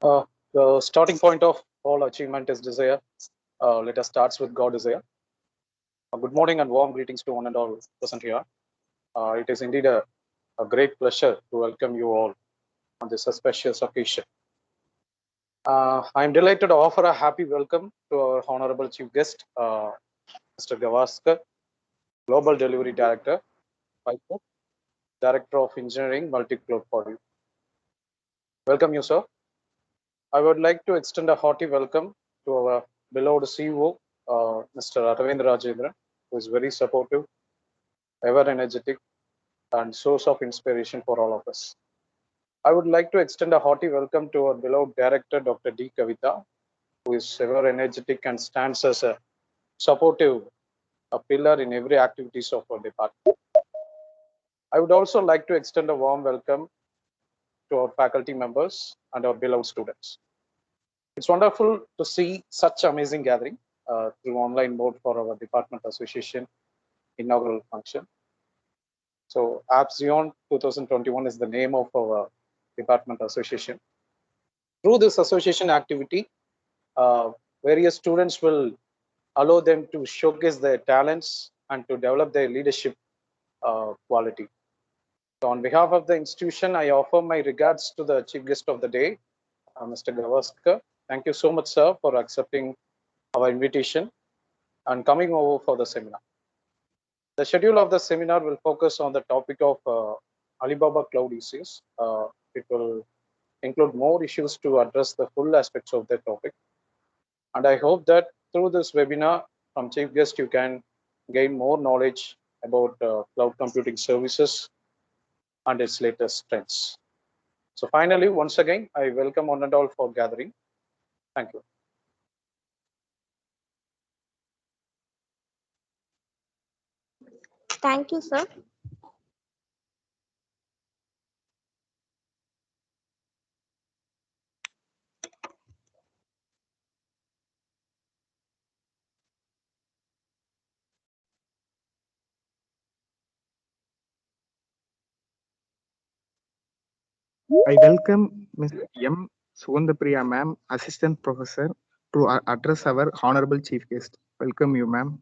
The starting point of all achievement is desire. Let us start with God desire. Good morning and warm greetings to one and all present here. It is indeed a great pleasure to welcome you all on this auspicious occasion. I am delighted to offer a happy welcome to our honorable chief guest, Mr. Gavaskar, Global Delivery Director, FICO, Director of Engineering, Multi-Cloud for you. Welcome you, sir. I would like to extend a hearty welcome to our beloved CEO, Mr. Aravind Rajendran, who is very supportive, ever energetic, and source of inspiration for all of us. I would like to extend a hearty welcome to our beloved director, Dr. D. Kavita, who is ever energetic and stands as a supportive a pillar in every activities of our department. I would also like to extend a warm welcome to our faculty members and our beloved students. It's wonderful to see such amazing gathering through online mode for our department association inaugural function. So AppZion 2021 is the name of our department association. Through this association activity, various students will allow them to showcase their talents and to develop their leadership quality. So on behalf of the institution, I offer my regards to the chief guest of the day, Mr. Gavaskar. Thank you so much, sir, for accepting our invitation and coming over for the seminar. The schedule of the seminar will focus on the topic of Alibaba Cloud issues. It will include more issues to address the full aspects of the topic. And I hope that through this webinar from chief guest, you can gain more knowledge about cloud computing services and its latest trends. So finally, once again, I welcome one and all for gathering. Thank you. Thank you, sir. I welcome Ms. M. Sugandapriya ma'am, Assistant Professor, to address our Honorable Chief Guest. Welcome you, ma'am.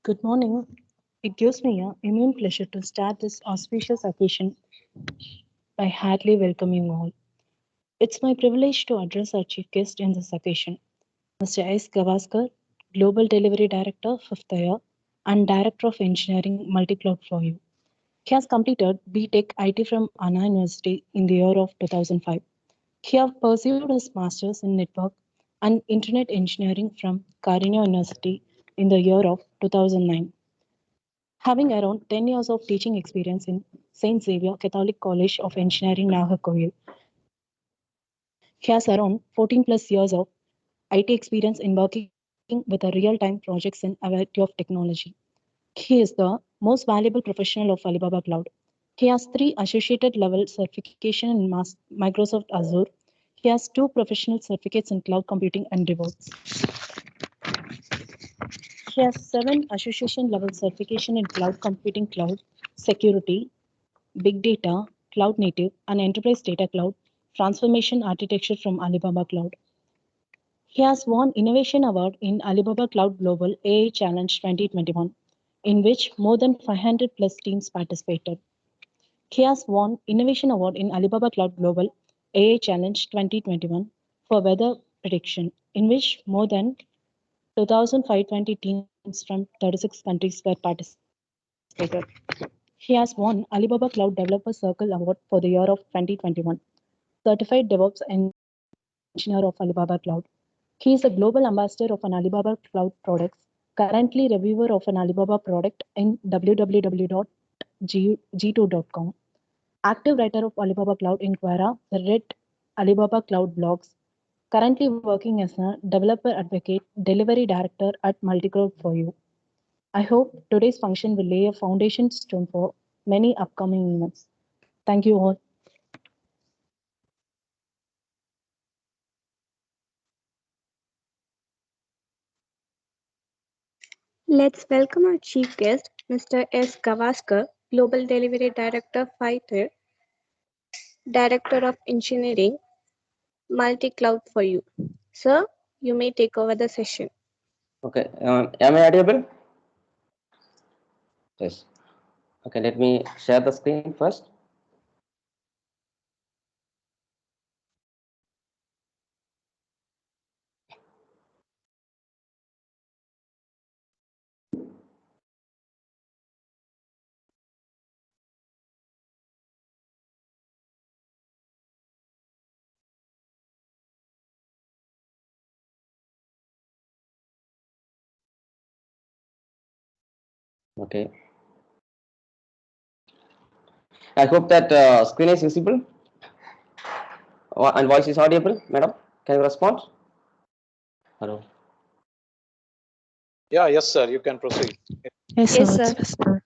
Good morning. It gives me an immense pleasure to start this auspicious occasion by heartily welcoming all. It's my privilege to address our chief guest in this occasion, Mr. S. Gavaskar, Global Delivery Director, 5th year, and Director of Engineering, Multi-Cloud for you. He has completed B.Tech IT from Anna University in the year of 2005. He has pursued his Masters in Network and Internet Engineering from Carnegie University in the year of 2009. Having around 10 years of teaching experience in St. Xavier Catholic College of Engineering, Nagarkoil. He has around 14 plus years of IT experience in working with a real-time projects in a variety of technology. He is the most valuable professional of Alibaba Cloud. He has 3 associated level certification in Microsoft Azure. He has 2 professional certificates in cloud computing and DevOps. He has 7 association level certification in cloud computing, cloud security, big data, cloud native, and enterprise data cloud transformation architecture from Alibaba Cloud. He has won Innovation Award in Alibaba Cloud Global AI Challenge 2021, in which more than 500 plus teams participated. He has won Innovation Award in Alibaba Cloud Global AI Challenge 2021 for weather prediction, in which more than 2,520 teams from 36 countries were participated. He has won Alibaba Cloud Developer Circle Award for the year of 2021, Certified DevOps Engineer of Alibaba Cloud. He is a global ambassador of an Alibaba Cloud products, currently reviewer of an Alibaba product in www.g2.com. Active writer of Alibaba Cloud in Quora, the Red Alibaba Cloud blogs, currently working as a developer advocate, delivery director at Multicloud for you. I hope today's function will lay a foundation stone for many upcoming events. Thank you all. Let's welcome our chief guest, Mr. S. Gavaskar, Global Delivery Director, Fighter, Director of Engineering, Multi-Cloud for you. Sir, you may take over the session. Okay, am I audible? Yes. Okay, let me share the screen first. Okay. I hope that screen is visible and voice is audible. Madam, can you respond? Hello. Yeah, yes, sir. You can proceed. Yes, Yes, sir. sir. It's visible.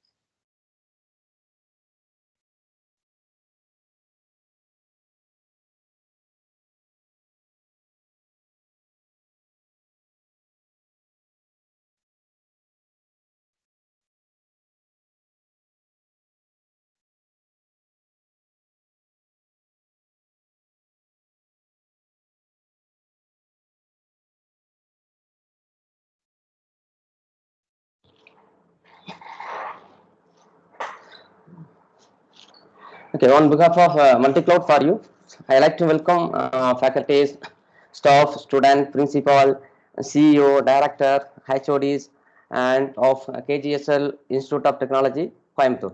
Okay, on behalf of Multi-Cloud for you, I like to welcome faculties, staff, student, principal, CEO, director, HODs, and of KGSL Institute of Technology, Coimbatore.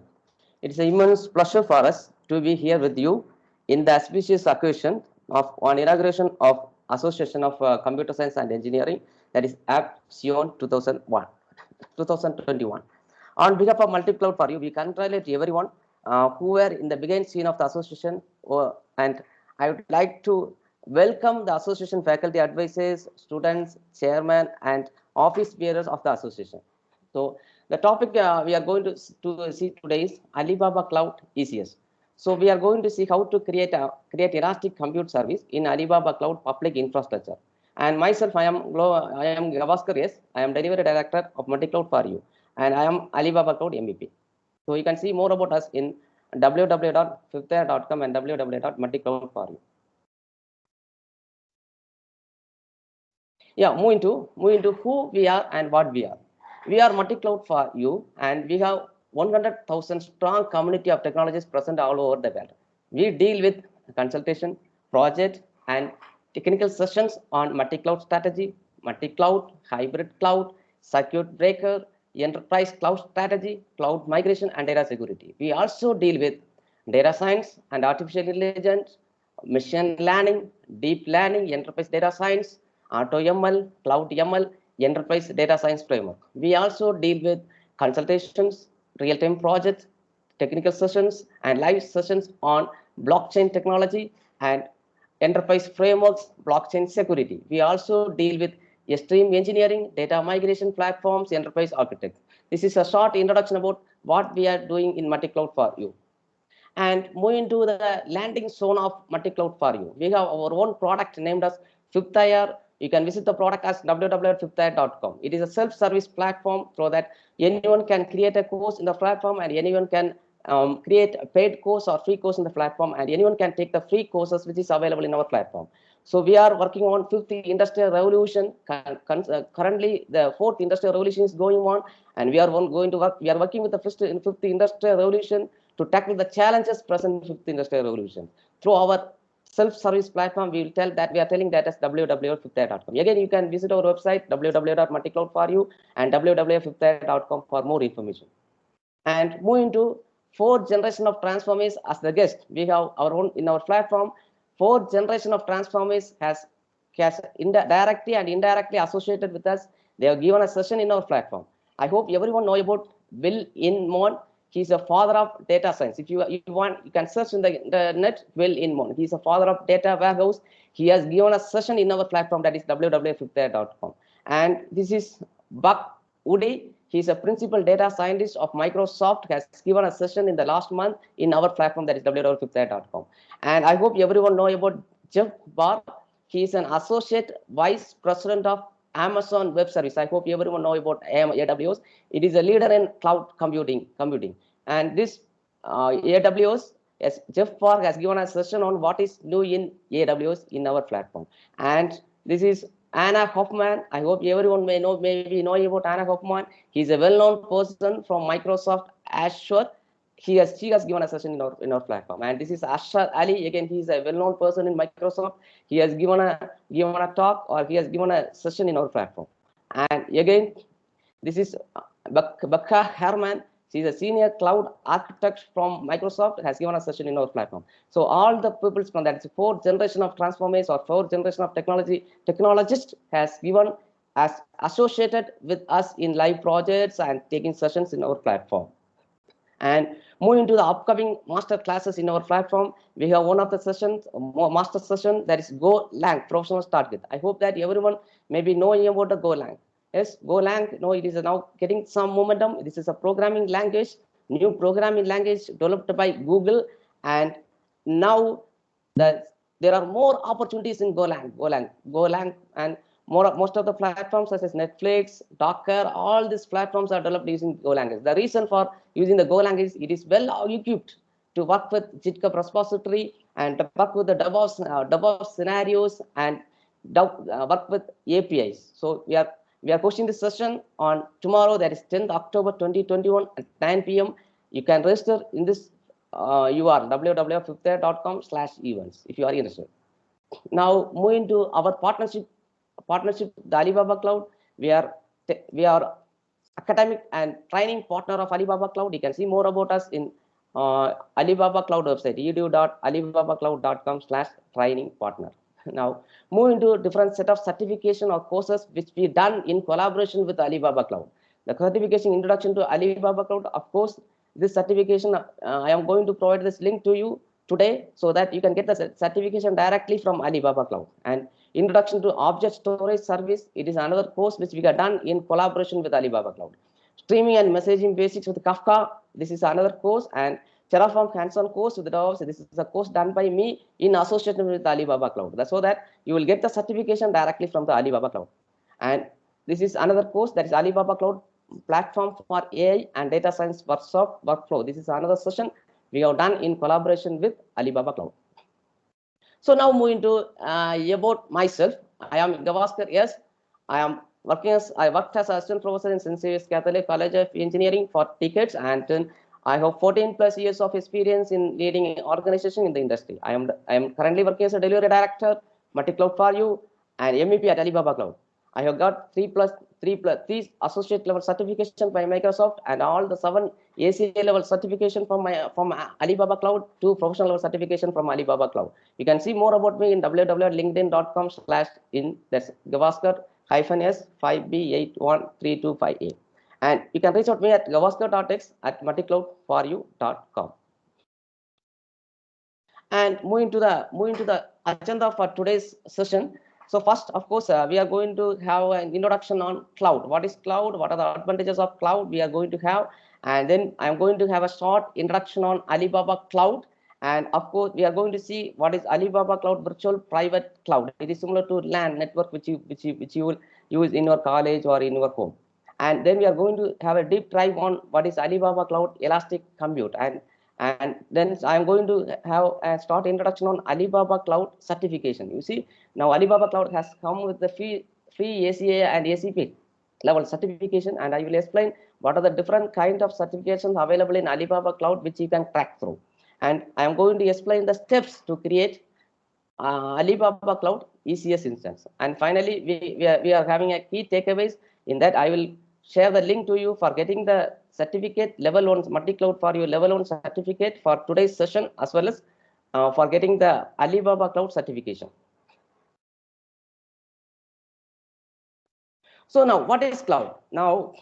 It's an immense pleasure for us to be here with you in the auspicious occasion of on inauguration of Association of Computer Science and Engineering, that is AppSion 2021. On behalf of Multi-Cloud for you, we congratulate everyone who were in the beginning scene of the association, and I would like to welcome the association faculty advisors, students, chairman, and office bearers of the association. So the topic we are going to see today is Alibaba Cloud ECS. So we are going to see how to create elastic compute service in Alibaba Cloud public infrastructure. And myself, I am Gavaskar. Yes, I am delivery director of Multi-Cloud for you, and I am Alibaba Cloud MVP. So you can see more about us in www.fifthwire.com and www.multicloud4you. Yeah, move into who we are and what we are. We are Multi-Cloud for you, and we have 100,000 strong community of technologies present all over the world. We deal with consultation, project, and technical sessions on multi-cloud strategy, multi-cloud, hybrid cloud, circuit breaker, enterprise cloud strategy, cloud migration, and data security. We also deal with data science and artificial intelligence, machine learning, deep learning, enterprise data science, AutoML, Cloud ML, enterprise data science framework. We also deal with consultations, real-time projects, technical sessions, and live sessions on blockchain technology and enterprise frameworks, blockchain security. We also deal with stream engineering, data migration platforms, enterprise architects. This is a short introduction about what we are doing in Multi-Cloud for you. And move into the landing zone of Multi-Cloud for you. We have our own product named as Fifthwire. You can visit the product as www.fifthwire.com. It is a self-service platform so that anyone can create a course in the platform, and anyone can create a paid course or free course in the platform, and anyone can take the free courses which is available in our platform. So we are working on fifth industrial revolution. Currently, the fourth industrial revolution is going on, and we are working with the fifth industrial revolution to tackle the challenges present in fifth industrial revolution. Through our self-service platform, we are telling that as www.fifthwire.com. Again, you can visit our website www.multicloud4you and www.fifthwire.com for more information. And move into fourth generation of transformers as the guest. We have our own in our platform. Fourth generation of transformers has directly and indirectly associated with us. They have given a session in our platform. I hope everyone know about Will Inmon. He's a father of data science. If you want, you can search in the net Will Inmon. He's a father of data warehouse. He has given a session in our platform, that is www.fifthwire.com. And this is Buck Woody. He's a principal data scientist of Microsoft, has given a session in the last month in our platform, that is www.fifthwire.com. And I hope everyone know about Jeff Barr. He is an associate vice president of Amazon Web Service. I hope everyone know about AWS. It is a leader in cloud computing. And this AWS. Yes, Jeff Park has given a session on what is new in AWS in our platform. And this is Anna Hoffman. I hope everyone may know, maybe know about Anna Hoffman. He's a well-known person from Microsoft Azure. She has given a session in our platform. And this is Ashar Ali. Again, he's a well-known person in Microsoft. He has given a talk, or he has given a session in our platform. And again, this is Becca Herman. She's a senior cloud architect from Microsoft, has given a session in our platform. So all the people from that fourth generation of transformers or fourth generation of technologists has given as associated with us in live projects and taking sessions in our platform. And moving to the upcoming master classes in our platform, we have one of the sessions, master session, that is Golang Professional Start With. I hope that everyone may be knowing about the Golang. Yes, Golang, no, it is now getting some momentum. This is a programming language, new programming language developed by Google, and now there are more opportunities in Golang, and most of the platforms such as Netflix, Docker, all these platforms are developed using Golang. The reason for using the Golang is it is well equipped to work with GitHub repository and to work with the DevOps scenarios and work with APIs. So we are posting this session on tomorrow, that is 10th October 2021 at 9 p.m. You can register in this URL www.fifthwire.com/events if you are interested. Now moving to our partnership with the Alibaba Cloud. We are academic and training partner of Alibaba Cloud. You can see more about us in Alibaba Cloud website, edu.alibabacloud.com/training partner. Now, moving to different set of certification or courses which we done in collaboration with Alibaba Cloud. The certification introduction to Alibaba Cloud, of course, this certification, I am going to provide this link to you today so that you can get the certification directly from Alibaba Cloud. And introduction to object storage service, it is another course which we have done in collaboration with Alibaba Cloud. Streaming and messaging basics with Kafka, this is another course. And Terraform hands-on course with DevOps, this is a course done by me in association with the Alibaba Cloud. That's so that you will get the certification directly from the Alibaba Cloud. And this is another course, that is Alibaba Cloud Platform for AI and Data Science Workflow. This is another session we have done in collaboration with Alibaba Cloud. So now moving to about myself. I am Gavaskar. Yes, I worked as assistant professor in St. Xavier's Catholic College of Engineering for decades, and then I have 14 plus years of experience in leading an organization in the industry. I am currently working as a delivery director, multi-cloud for you, and MEP at Alibaba Cloud. I have got three associate level certification by Microsoft, and all the 7 ACA level certification from Alibaba Cloud, 2 professional level certification from Alibaba Cloud. You can see more about me in www.linkedin.com/in. That's Gavaskar-S5B813258. And you can reach out me at gavaskar.x@multicloudforyou.com. And moving to the agenda for today's session. So first, of course, we are going to have an introduction on cloud. What is cloud? What are the advantages of cloud? We are going to have, and then I am going to have a short introduction on Alibaba Cloud. And of course, we are going to see what is Alibaba Cloud Virtual Private Cloud. It is similar to LAN network, which you will use in your college or in your home. And then we are going to have a deep dive on what is Alibaba Cloud Elastic Compute. And then I'm going to have a start introduction on Alibaba Cloud certification. You see, now Alibaba Cloud has come with the free ACA and ACP level certification, and I will explain what are the different kind of certifications available in Alibaba Cloud which you can track through. And I am going to explain the steps to create Alibaba Cloud ECS instance. And finally, we are having a key takeaways. In that, I will share the link to you for getting the certificate level 1 multi-cloud for your level 1 certificate for today's session, as well as for getting the Alibaba Cloud certification. So now, what is cloud? Now,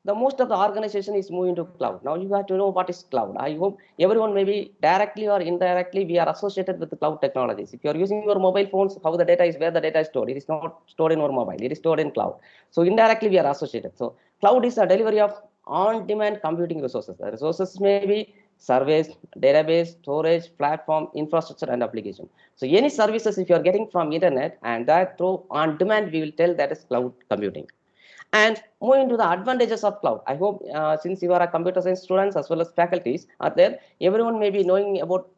the most of the organization is moving to cloud. Now you have to know what is cloud. I hope everyone, maybe directly or indirectly, we are associated with the cloud technologies. If you are using your mobile phones, how the data is, where the data is stored. It is not stored in your mobile. It is stored in cloud. So indirectly, we are associated. So cloud is a delivery of on-demand computing resources. The resources may be service, database, storage, platform, infrastructure, and application. So any services if you are getting from internet, and that through on demand, we will tell that is cloud computing. And moving to the advantages of cloud. I hope since you are a computer science students as well as faculties are there, everyone may be knowing about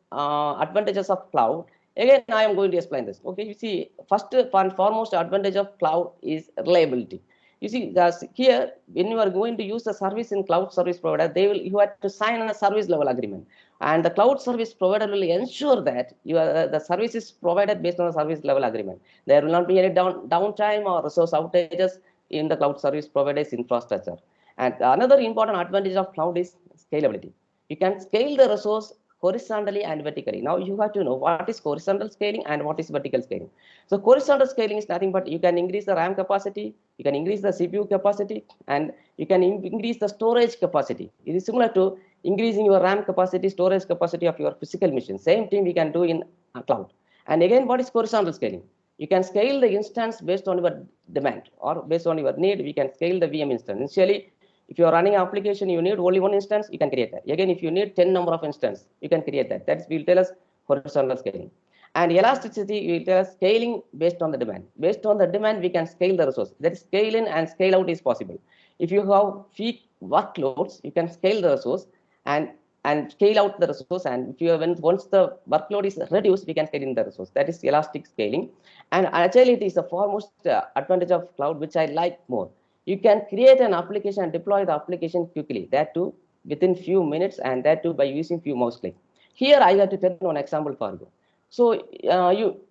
advantages of cloud. Again, I am going to explain this. Okay, you see, first and foremost advantage of cloud is reliability. You see, here when you are going to use the service in cloud service provider, you have to sign a service level agreement, and the cloud service provider will ensure that the service is provided based on the service level agreement. There will not be any downtime or resource outages in the cloud service provider's infrastructure. And another important advantage of cloud is scalability. You can scale the resource horizontally and vertically. Now you have to know what is horizontal scaling and what is vertical scaling. So horizontal scaling is nothing but you can increase the RAM capacity, you can increase the CPU capacity, and you can increase the storage capacity. It is similar to increasing your RAM capacity, storage capacity of your physical machine. Same thing we can do in cloud. And again, what is horizontal scaling? You can scale the instance based on your demand or based on your need. We can scale the VM instance. Initially, if you are running an application, you need only one instance, you can create that. Again, if you need 10 number of instances, you can create that. That will tell us horizontal scaling. And elasticity will tell us scaling based on the demand. Based on the demand, we can scale the resource. That is, scale in and scale out is possible. If you have peak workloads, you can scale the resource and scale out the resource. And if you once the workload is reduced, we can scale in the resource. That is elastic scaling. And agility is the foremost advantage of cloud, which I like more. You can create an application and deploy the application quickly, that too within few minutes, and that too by using few mouse clicks. Here I have to tell one example for you. So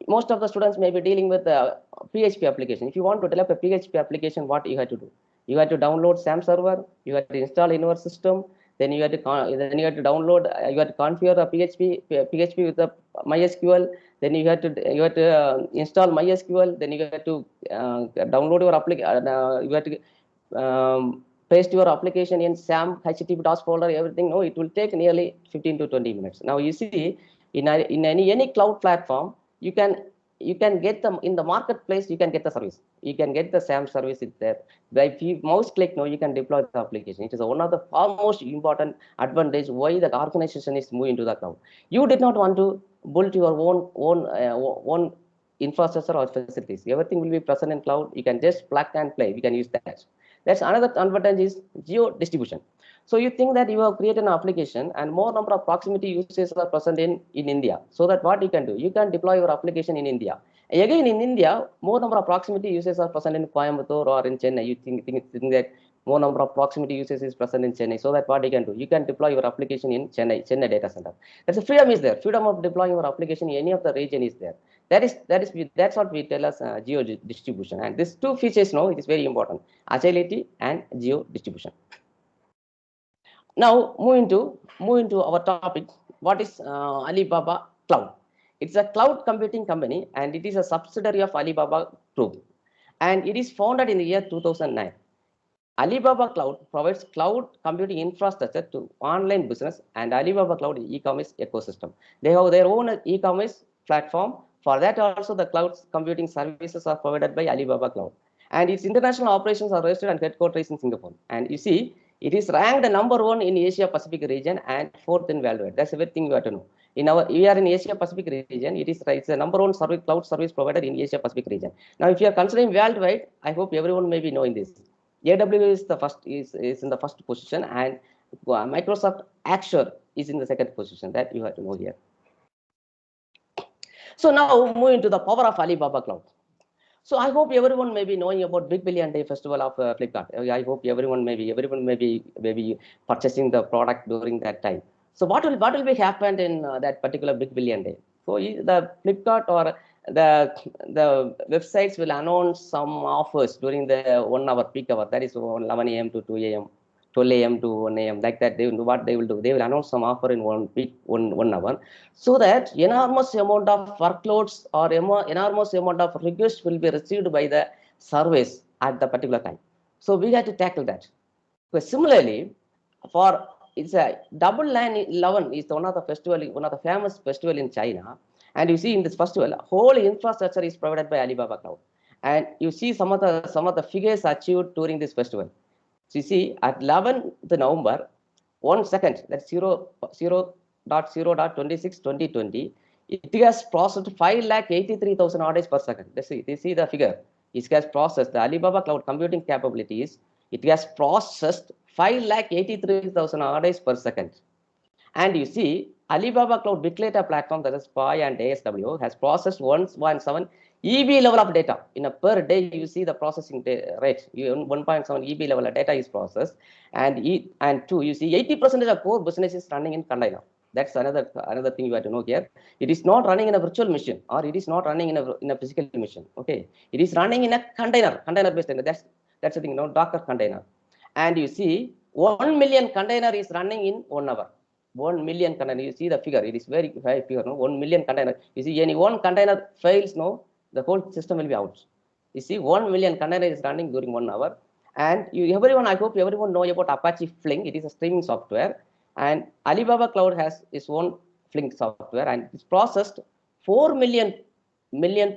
most of the students may be dealing with a PHP application. If you want to develop a PHP application, what you have to do? You have to download SAM server, you have to install in your system, then you have to download, you have to configure the PHP with the MySQL. Then you have to install MySQL. Then you have to download your application. You have to paste your application in SAM HTTP DOS folder. Everything. No, it will take nearly 15 to 20 minutes. Now you see, in any cloud platform, you can get them in the marketplace. You can get the service. You can get the SAM service. It's there. By mouse click, no, you can deploy the application. It is one of the most important advantage why the organization is moving to the cloud. You did not want to build your own infrastructure or facilities. Everything will be present in cloud. You can just plug and play. We can use that. That's another advantage is geo distribution. So you think that you have created an application and more number of proximity users are present in India. So that what you can do, you can deploy your application in India. Again, in India, more number of proximity users are present in Coimbatore or in Chennai. You think that more number of proximity users is present in Chennai. So that what you can do, you can deploy your application in Chennai data center. That's the freedom is there. Freedom of deploying your application in any of the region is there. That's what we tell us geo distribution. And these two features, no, it is very important: agility and geo distribution. Now moving to our topic. What is Alibaba Cloud? It's a cloud computing company and it is a subsidiary of Alibaba Group, and it is founded in the year 2009. Alibaba Cloud provides cloud computing infrastructure to online business and Alibaba Cloud e-commerce ecosystem. They have their own e-commerce platform. For that also, the cloud computing services are provided by Alibaba Cloud. And its international operations are registered and headquarters in Singapore. And you see, it is ranked #1 in Asia Pacific region and 4th in worldwide. That's everything you have to know. We are in Asia Pacific region. It's the #1 cloud service provider in Asia Pacific region. Now, if you are considering worldwide, I hope everyone may be knowing this. AWS is the first is in the first position, and Microsoft Azure is in the second position. That you have to know here. So now moving to the power of Alibaba Cloud. So I hope everyone may be knowing about Big Billion Day festival of Flipkart. I hope everyone may be purchasing the product during that time. So what will be happened in that particular Big Billion Day? So the Flipkart or the websites will announce some offers during the 1 hour peak hour. That is 11 a.m. to 2 a.m. 12 a.m. to 1 a.m. like that. They will do. They will announce some offer in 1 hour, so that enormous amount of workloads or enormous amount of requests will be received by the service at the particular time. So we have to tackle that. But similarly, it's a Double 11 is one of the famous festival in China. And you see in this festival, whole infrastructure is provided by Alibaba Cloud. And you see some of the figures achieved during this festival. So you see at 11th November, 1 second, that's 0.0.26/2020, it has processed 5,83,000 orders per second. They see the figure. it has processed the Alibaba Cloud computing capabilities. It has processed 583,000 orders per second. And you see, Alibaba Cloud Big Data platform, that is PI and ASW, has processed 1.7 EB level of data. In a per day, you see the processing rate. 1.7 EB level of data is processed. And two, you see 80% of core business is running in container. That's another thing you have to know here. It is not running in a virtual machine, or it is not running in a physical machine. Okay, it is running in a container-based. That's the thing, Docker container. And you see, 1 million container is running in 1 hour. 1 million container. You see the figure. It is very high figure. 1 million container. You see, any one container fails, the whole system will be out. You see, 1 million container is running during 1 hour. And I hope everyone know about Apache Flink. It is a streaming software. And Alibaba Cloud has its own Flink software, and it's processed 4 million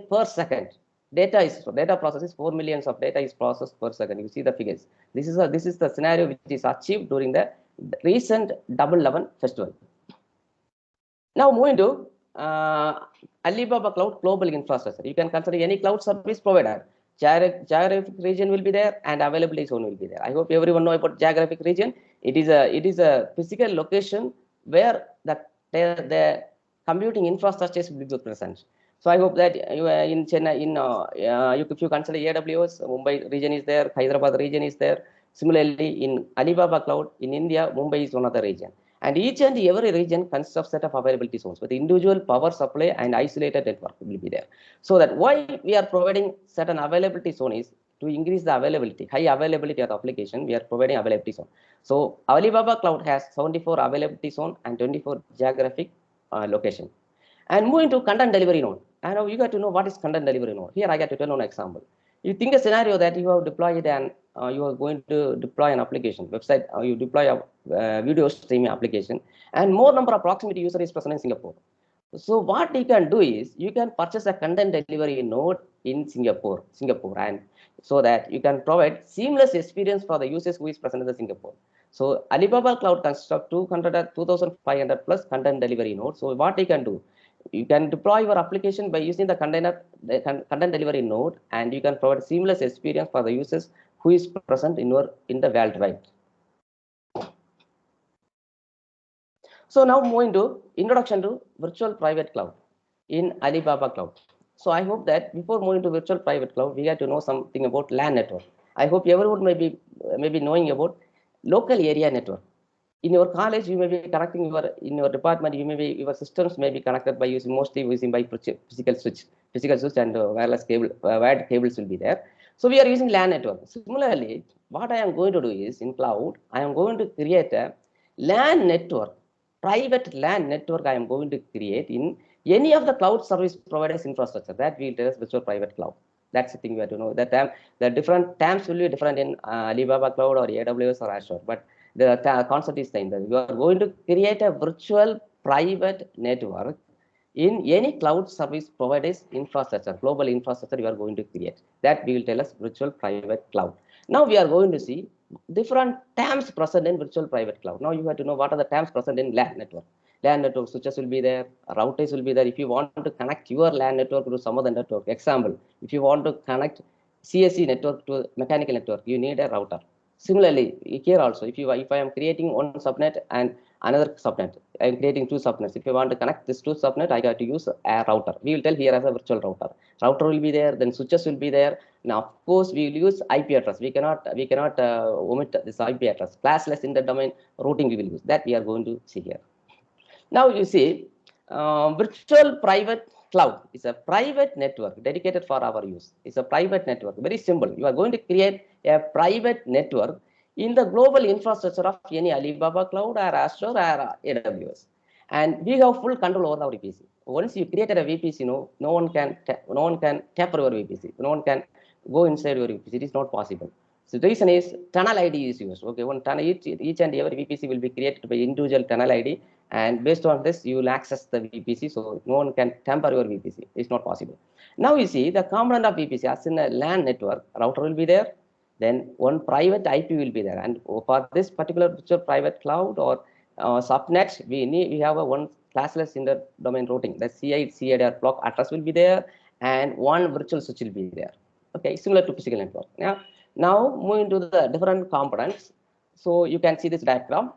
per second. Data processes 4 millions of data is processed per second. You see the figures. This is the scenario which is achieved during the recent Double 11 festival. Now moving to Alibaba Cloud global infrastructure. You can consider any cloud service provider. Geographic region will be there, and availability zone will be there. I hope everyone know about geographic region. It is a physical location where the computing infrastructure will be present. So I hope that in Chennai, if you consider AWS, Mumbai region is there, Hyderabad region is there. Similarly, in Alibaba Cloud in India, Mumbai is one of the region. And each and every region consists of set of availability zones with individual power supply and isolated network will be there. So that why we are providing certain availability zone is to increase the availability, high availability of the application. We are providing availability zone. So Alibaba Cloud has 74 availability zone and 24 geographic location. And moving to content delivery node. And now you got to know what is content delivery node. Here I got to tell you an example. You think a scenario that you have deployed and you are going to deploy an application website, you deploy a video streaming application, and more number of proximity user is present in Singapore. So what you can do is you can purchase a content delivery node in Singapore, and so that you can provide seamless experience for the users who is present in the Singapore. So Alibaba Cloud consists of 2,500 plus content delivery nodes. So what you can do, you can deploy your application by using the content delivery node, and you can provide seamless experience for the users who is present in the worldwide. So now moving to introduction to virtual private cloud in Alibaba Cloud. So I hope that before moving to virtual private cloud, we have to know something about LAN network. I hope everyone may be knowing about local area network. In your college, you may be connecting in your department, your systems may be connected by mostly using by physical switch and wireless cable, wired cables will be there. So we are using LAN network. Similarly, what I am going to do is in cloud, I am going to create a LAN network, private LAN network. I am going to create in any of the cloud service providers infrastructure that we tell as virtual private cloud. That's the thing you have to know. That the different terms will be different in Alibaba Cloud or AWS or Azure, but the concept is same. That you are going to create a virtual private network in any cloud service providers infrastructure, global infrastructure you are going to create. That we will tell us virtual private cloud. Now we are going to see different terms present in virtual private cloud. Now you have to know what are the terms present in LAN network. LAN network switches will be there, routers will be there. If you want to connect your LAN network to some other network, example, if you want to connect CSE network to mechanical network, you need a router. Similarly, here also, if I am creating one subnet and another subnet, I am creating two subnets. If you want to connect this two subnet, I got to use a router. We will tell here as a virtual router. Router will be there, then switches will be there. Now, of course, we will use IP address. We cannot omit this IP address. Classless in the domain routing we will use. That we are going to see here. Now you see, virtual private cloud is a private network dedicated for our use. It's a private network, very simple. You are going to create a private network in the global infrastructure of any Alibaba Cloud or Azure or AWS. And we have full control over our VPC. Once you created a VPC, no one can tamper your VPC. No one can go inside your VPC. It is not possible. So the reason is tunnel ID is used. Okay, one tunnel, each and every VPC will be created by individual tunnel ID, and based on this, you will access the VPC. So no one can tamper your VPC. It's not possible. Now you see the component of VPC as in a LAN network, router will be there. Then one private IP will be there, and for this particular virtual private cloud or subnet, we have a one classless inter-domain routing. The CIDR block address will be there, and one virtual switch will be there. Okay, similar to physical network. Now moving to the different components. So you can see this diagram.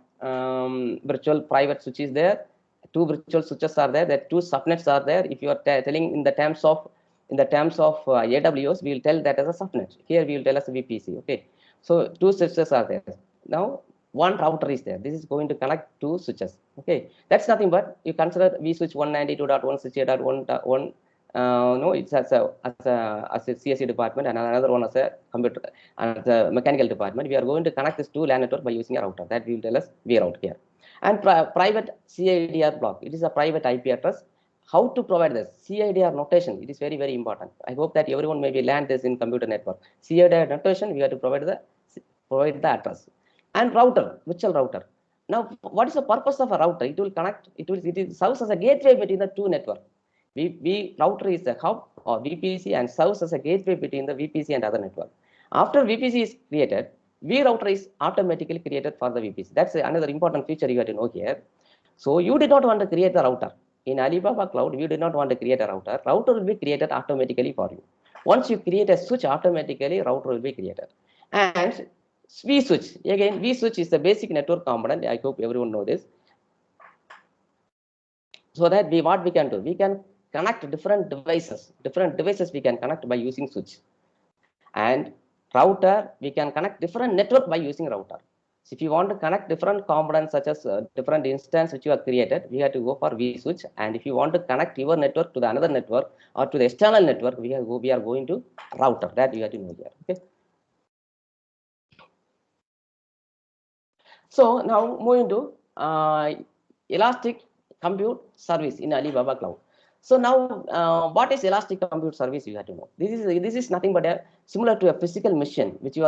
Virtual private switch is there. Two virtual switches are there. That two subnets are there. If you are telling in the terms of AWS, we will tell that as a subnet. Here we will tell as a VPC. Okay. So two switches are there. Now one router is there. This is going to connect two switches. Okay. That's nothing but you consider vSwitch 192.168.1.1. No, it's as a CSE department and another one as a computer and the mechanical department. We are going to connect this two LAN network by using a router. That we will tell us vRoute here. And private CIDR block. It is a private IP address. How to provide this CIDR notation? It is very, very important. I hope that everyone maybe learned this in computer network. CIDR notation, we have to provide the address. And router, virtual router. Now, what is the purpose of a router? It will connect. It serves as a gateway between the two networks. Router is a hub or VPC and serves as a gateway between the VPC and other network. After VPC is created, vRouter is automatically created for the VPC. That's another important feature you have to know here. So you did not want to create the router. In Alibaba Cloud, you did not want to create a router. Router will be created automatically for you. Once you create a switch, automatically router will be created. And vSwitch, again, vSwitch is the basic network component. I hope everyone knows this. So that what we can do, we can connect different devices we can connect by using switch. And router, we can connect different network by using router. So if you want to connect different components such as different instance which you have created, we have to go for vSwitch. And if you want to connect your network to the another network or to the external network, we are going to router. That you have to know here. Okay. So now moving to Elastic Compute Service in Alibaba Cloud. So now, what is Elastic Compute Service? You have to know. This is nothing but similar to a physical machine which you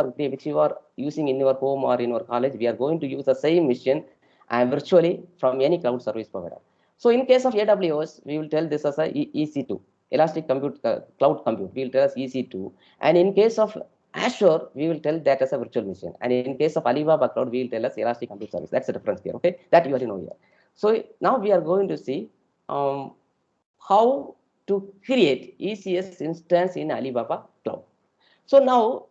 are using in your home or in your college. We are going to use the same machine and virtually from any cloud service provider. So in case of AWS, we will tell this as a EC2, Elastic Compute Cloud Compute. We will tell as EC2, and in case of Azure, we will tell that as a virtual machine, and in case of Alibaba Cloud, we will tell as Elastic Compute Service. That's the difference here. Okay, that you have to know here. So now we are going to see how to create ECS instance in Alibaba Cloud. So now,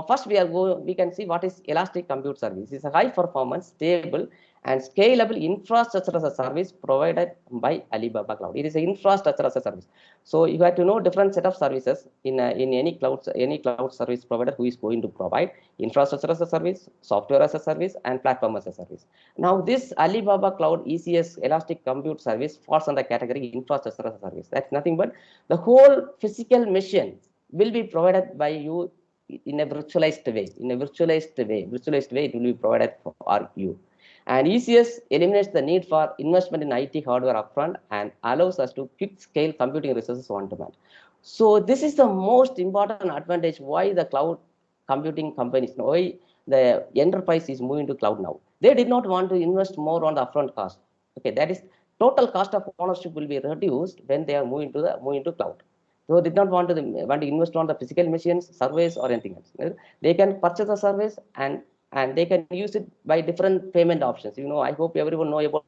first we can see what is Elastic Compute Service. It's a high performance, stable, and scalable infrastructure as a service provided by Alibaba Cloud. It is an infrastructure as a service. So you have to know different set of services in any cloud service provider who is going to provide infrastructure as a service, software as a service, and platform as a service. Now this Alibaba Cloud ECS Elastic Compute Service falls under category infrastructure as a service. That's nothing but the whole physical machine will be provided by you in a virtualized way. Virtualized way, it will be provided for you. And ECS eliminates the need for investment in IT hardware upfront and allows us to quick scale computing resources on demand. So this is the most important advantage why the cloud computing companies, why the enterprise is moving to cloud now. They did not want to invest more on the upfront cost. Okay, that is total cost of ownership will be reduced when they are moving to cloud. So did not want to invest on the physical machines, surveys, or anything else. They can purchase a service and they can use it by different payment options. I hope everyone know about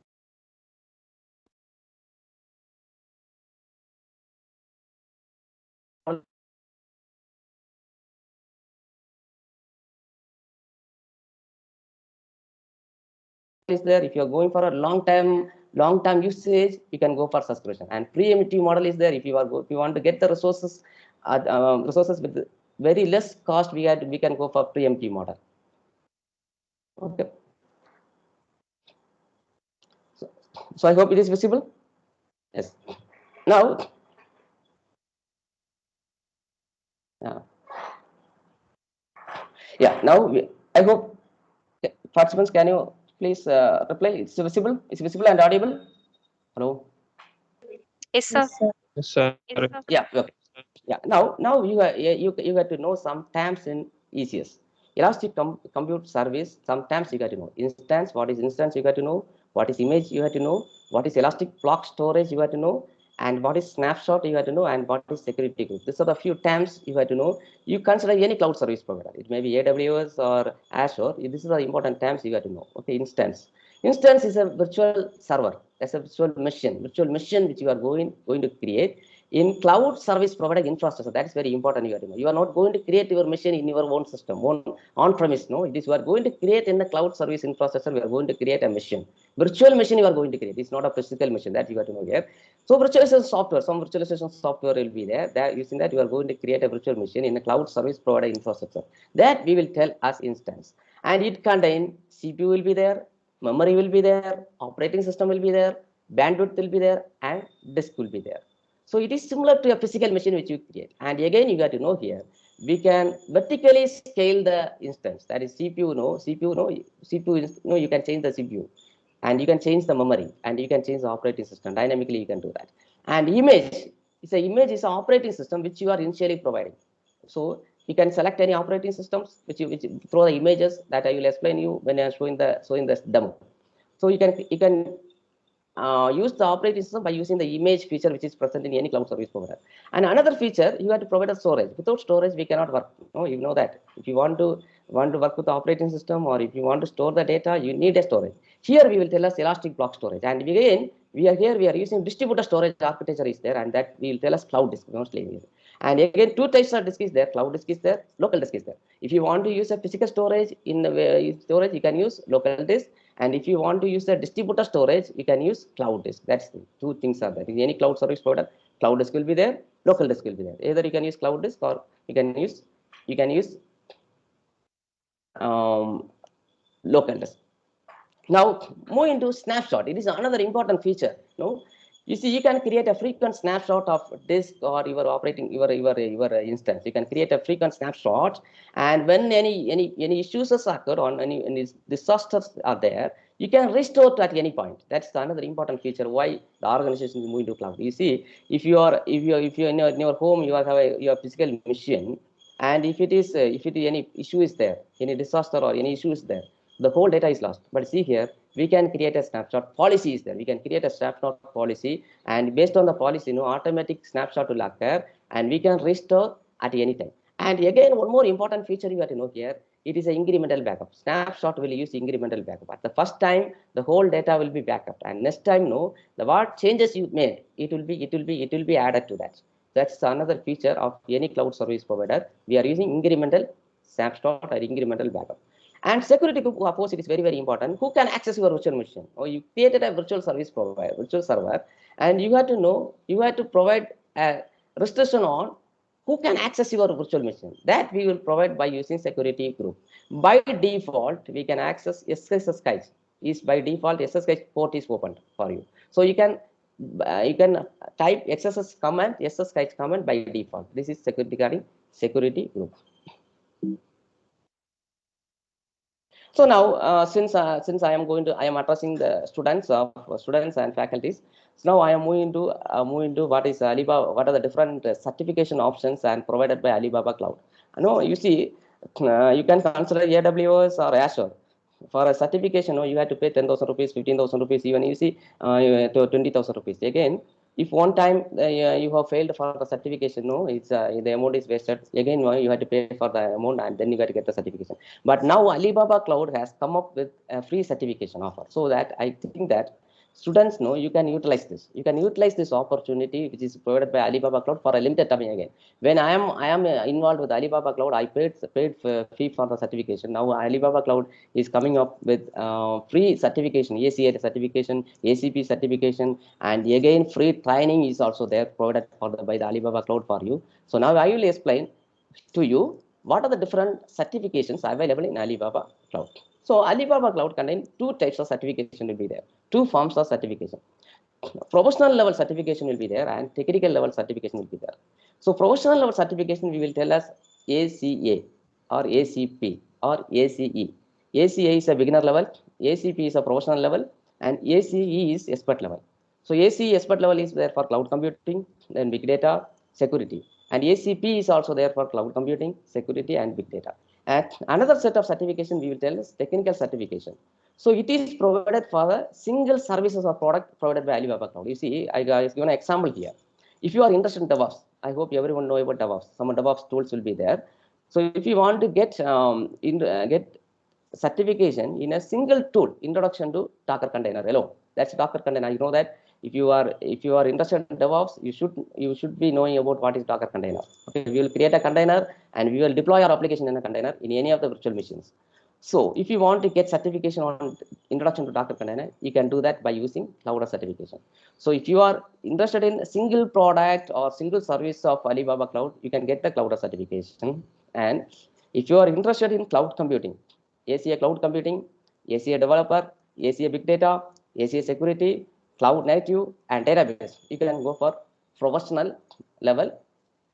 is there. If you're going for a long-term usage, you can go for subscription. And preemptive model is there. If you want to get the resources with very less cost, we can go for preemptive model. Okay. So I hope it is visible. Yes. Now, now I hope participants, can you please reply? It's visible. It's visible and audible. Hello. Yes, sir. Yes, sir. Yeah. Okay. Yeah. Now you have to know some terms in ECS. Elastic Compute Service. Sometimes you got to know instance. What is instance? You got to know. What is image? You have to know. What is elastic block storage? You have to know. And what is snapshot? You have to know. And what is security group? These are the few terms you have to know. You consider any cloud service provider. It may be AWS or Azure. This is the important terms you have to know. Okay. Instance. Instance is a virtual server. That's a virtual machine which you are going to create. in cloud service provider infrastructure, that is very important. You are not going to create your machine in your own system, on-premise. No, it is you are going to create in the cloud service infrastructure. We are going to create a machine, virtual machine. You are going to create. It's not a physical machine, that you got to know here. So virtualization software, some virtualization software will be there. That using that you are going to create a virtual machine in a cloud service provider infrastructure. That we will tell as instance, and it contain CPU will be there, memory will be there, operating system will be there, bandwidth will be there, and disk will be there. So it is similar to a physical machine which you create. And again, you got to know here, we can vertically scale the instance. That is CPU, CPU, you can change the CPU, and you can change the memory, and you can change the operating system. Dynamically, you can do that. And image is an operating system which you are initially providing. So you can select any operating systems which throw the images that I will explain you when I am showing the demo. So you can use the operating system by using the image feature which is present in any cloud service provider. And another feature, you have to provide a storage. Without storage, we cannot work. No, you know that. If you want to work with the operating system, or if you want to store the data, you need a storage. Here we will tell us elastic block storage. And again, we are using distributed storage architecture is there, and that will tell us cloud disk mostly. And again, two types of disk is there: cloud disk is there, local disk is there. If you want to use a physical storage in the storage, you can use local disk. And if you want to use the distributor storage, you can use cloud disk. That's the two things are there. In any cloud service provider, cloud disk will be there, local disk will be there. Either you can use cloud disk, or you can use local disk. Now, move into snapshot. It is another important feature. No, you see, you can create a frequent snapshot of disk or your operating your instance. You can create a frequent snapshot, and when any issues occur, on any disasters are there, you can restore at any point. That's another important feature why the organization is moving to cloud. You see, if you are in your home, you have a physical machine, and if any issue is there, any disaster or any issue is there, the whole data is lost. But see here, we can create a snapshot policy is there. We can create a snapshot policy, and based on the policy, automatic snapshot will occur, and we can restore at any time. And again, one more important feature you have to know here, it is an incremental backup. Snapshot will use incremental backup. At the first time, the whole data will be backed up, and next time, the what changes you made, it will be added to that. That's another feature of any cloud service provider. We are using incremental snapshot or incremental backup. And security group opposite is very, very important. Who can access your virtual machine? Or you created a virtual service provider, virtual server, and you have to provide a restriction on who can access your virtual machine. That we will provide by using security group. By default, we can access SSH is by default SSH port is opened for you. So you can type SSH command, SSH command by default. This is regarding security group. So now, since I am addressing the students and faculties. So now I am moving to what is Alibaba. What are the different certification options and provided by Alibaba Cloud? You see, you can consider AWS or Azure. For a certification, you have to pay 10,000 rupees, 15,000 rupees, even you see 20,000 rupees. Again, if one time you have failed for the certification, it's the amount is wasted. Again, you have to pay for the amount, and then you got to get the certification. But now Alibaba Cloud has come up with a free certification offer, so that I think that students know you can utilize this. You can utilize this opportunity which is provided by Alibaba Cloud for a limited time. Again, when I am involved with Alibaba Cloud, I paid fee for the certification. Now Alibaba Cloud is coming up with free certification, ACA certification, ACP certification, and again free training is also there provided by the Alibaba Cloud for you. So now I will explain to you what are the different certifications available in Alibaba Cloud. So Alibaba Cloud contains two types of certification will be there, two forms of certification. Professional level certification will be there, and technical level certification will be there. So professional level certification we will tell us ACA or ACP or ACE. ACA is a beginner level, ACP is a professional level, and ACE is expert level. So ACE expert level is there for cloud computing, then big data, security. And ACP is also there for cloud computing, security, and big data. And another set of certification we will tell is technical certification. So it is provided for the single services or product provided by Alibaba Cloud. You see, I give an example here. If you are interested in DevOps, I hope everyone know about DevOps. Some DevOps tools will be there. So if you want to get certification in a single tool, introduction to Docker container alone. That's Docker container. You know that if you are interested in DevOps, you should be knowing about what is Docker container. Okay, we will create a container and we will deploy our application in a container in any of the virtual machines. So if you want to get certification on introduction to Docker container, you can do that by using Cloudera certification. So if you are interested in a single product or single service of Alibaba Cloud, you can get the Cloudera certification. And if you are interested in cloud computing, ACA cloud computing, ACA developer, ACA big data, ACA security, cloud native, and database, you can go for professional level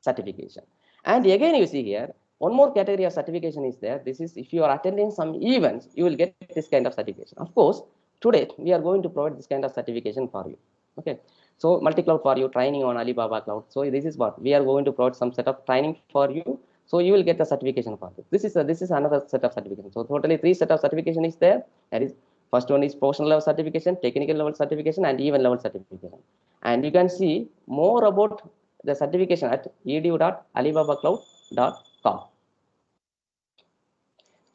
certification. And again, you see here, one more category of certification is there. This is if you are attending some events, you will get this kind of certification. Of course, today we are going to provide this kind of certification for you. Okay, so multi-cloud for you, training on Alibaba Cloud. So this is what we are going to provide some set of training for you. So you will get the certification for this. This is another set of certification. So totally 3 set of certification is there. That is, first one is professional level certification, technical level certification, and even level certification. And you can see more about the certification at edu.alibabacloud.com.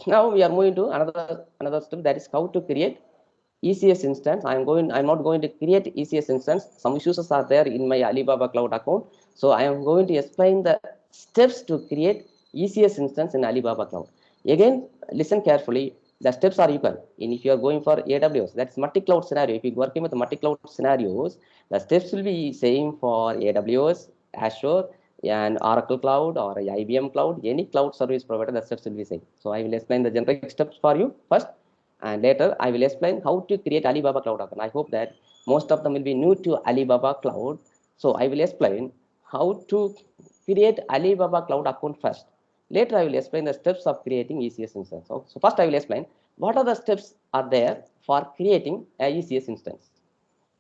Now we are moving to another step, that is how to create ECS instance. I'm not going to create ECS instance. Some issues are there in my Alibaba Cloud account. So I am going to explain the steps to create ECS instance in Alibaba Cloud. Again, listen carefully. The steps are equal. And if you are going for AWS, that's multi-cloud scenario. If you're working with multi-cloud scenarios, the steps will be same for AWS, Azure, and Oracle Cloud or IBM Cloud, any cloud service provider, the steps will be same. So I will explain the generic steps for you first, and later I will explain how to create Alibaba Cloud account. I hope that most of them will be new to Alibaba Cloud. So I will explain how to create Alibaba Cloud account first. Later I will explain the steps of creating ECS instance. So first I will explain what are the steps are there for creating a ECS instance.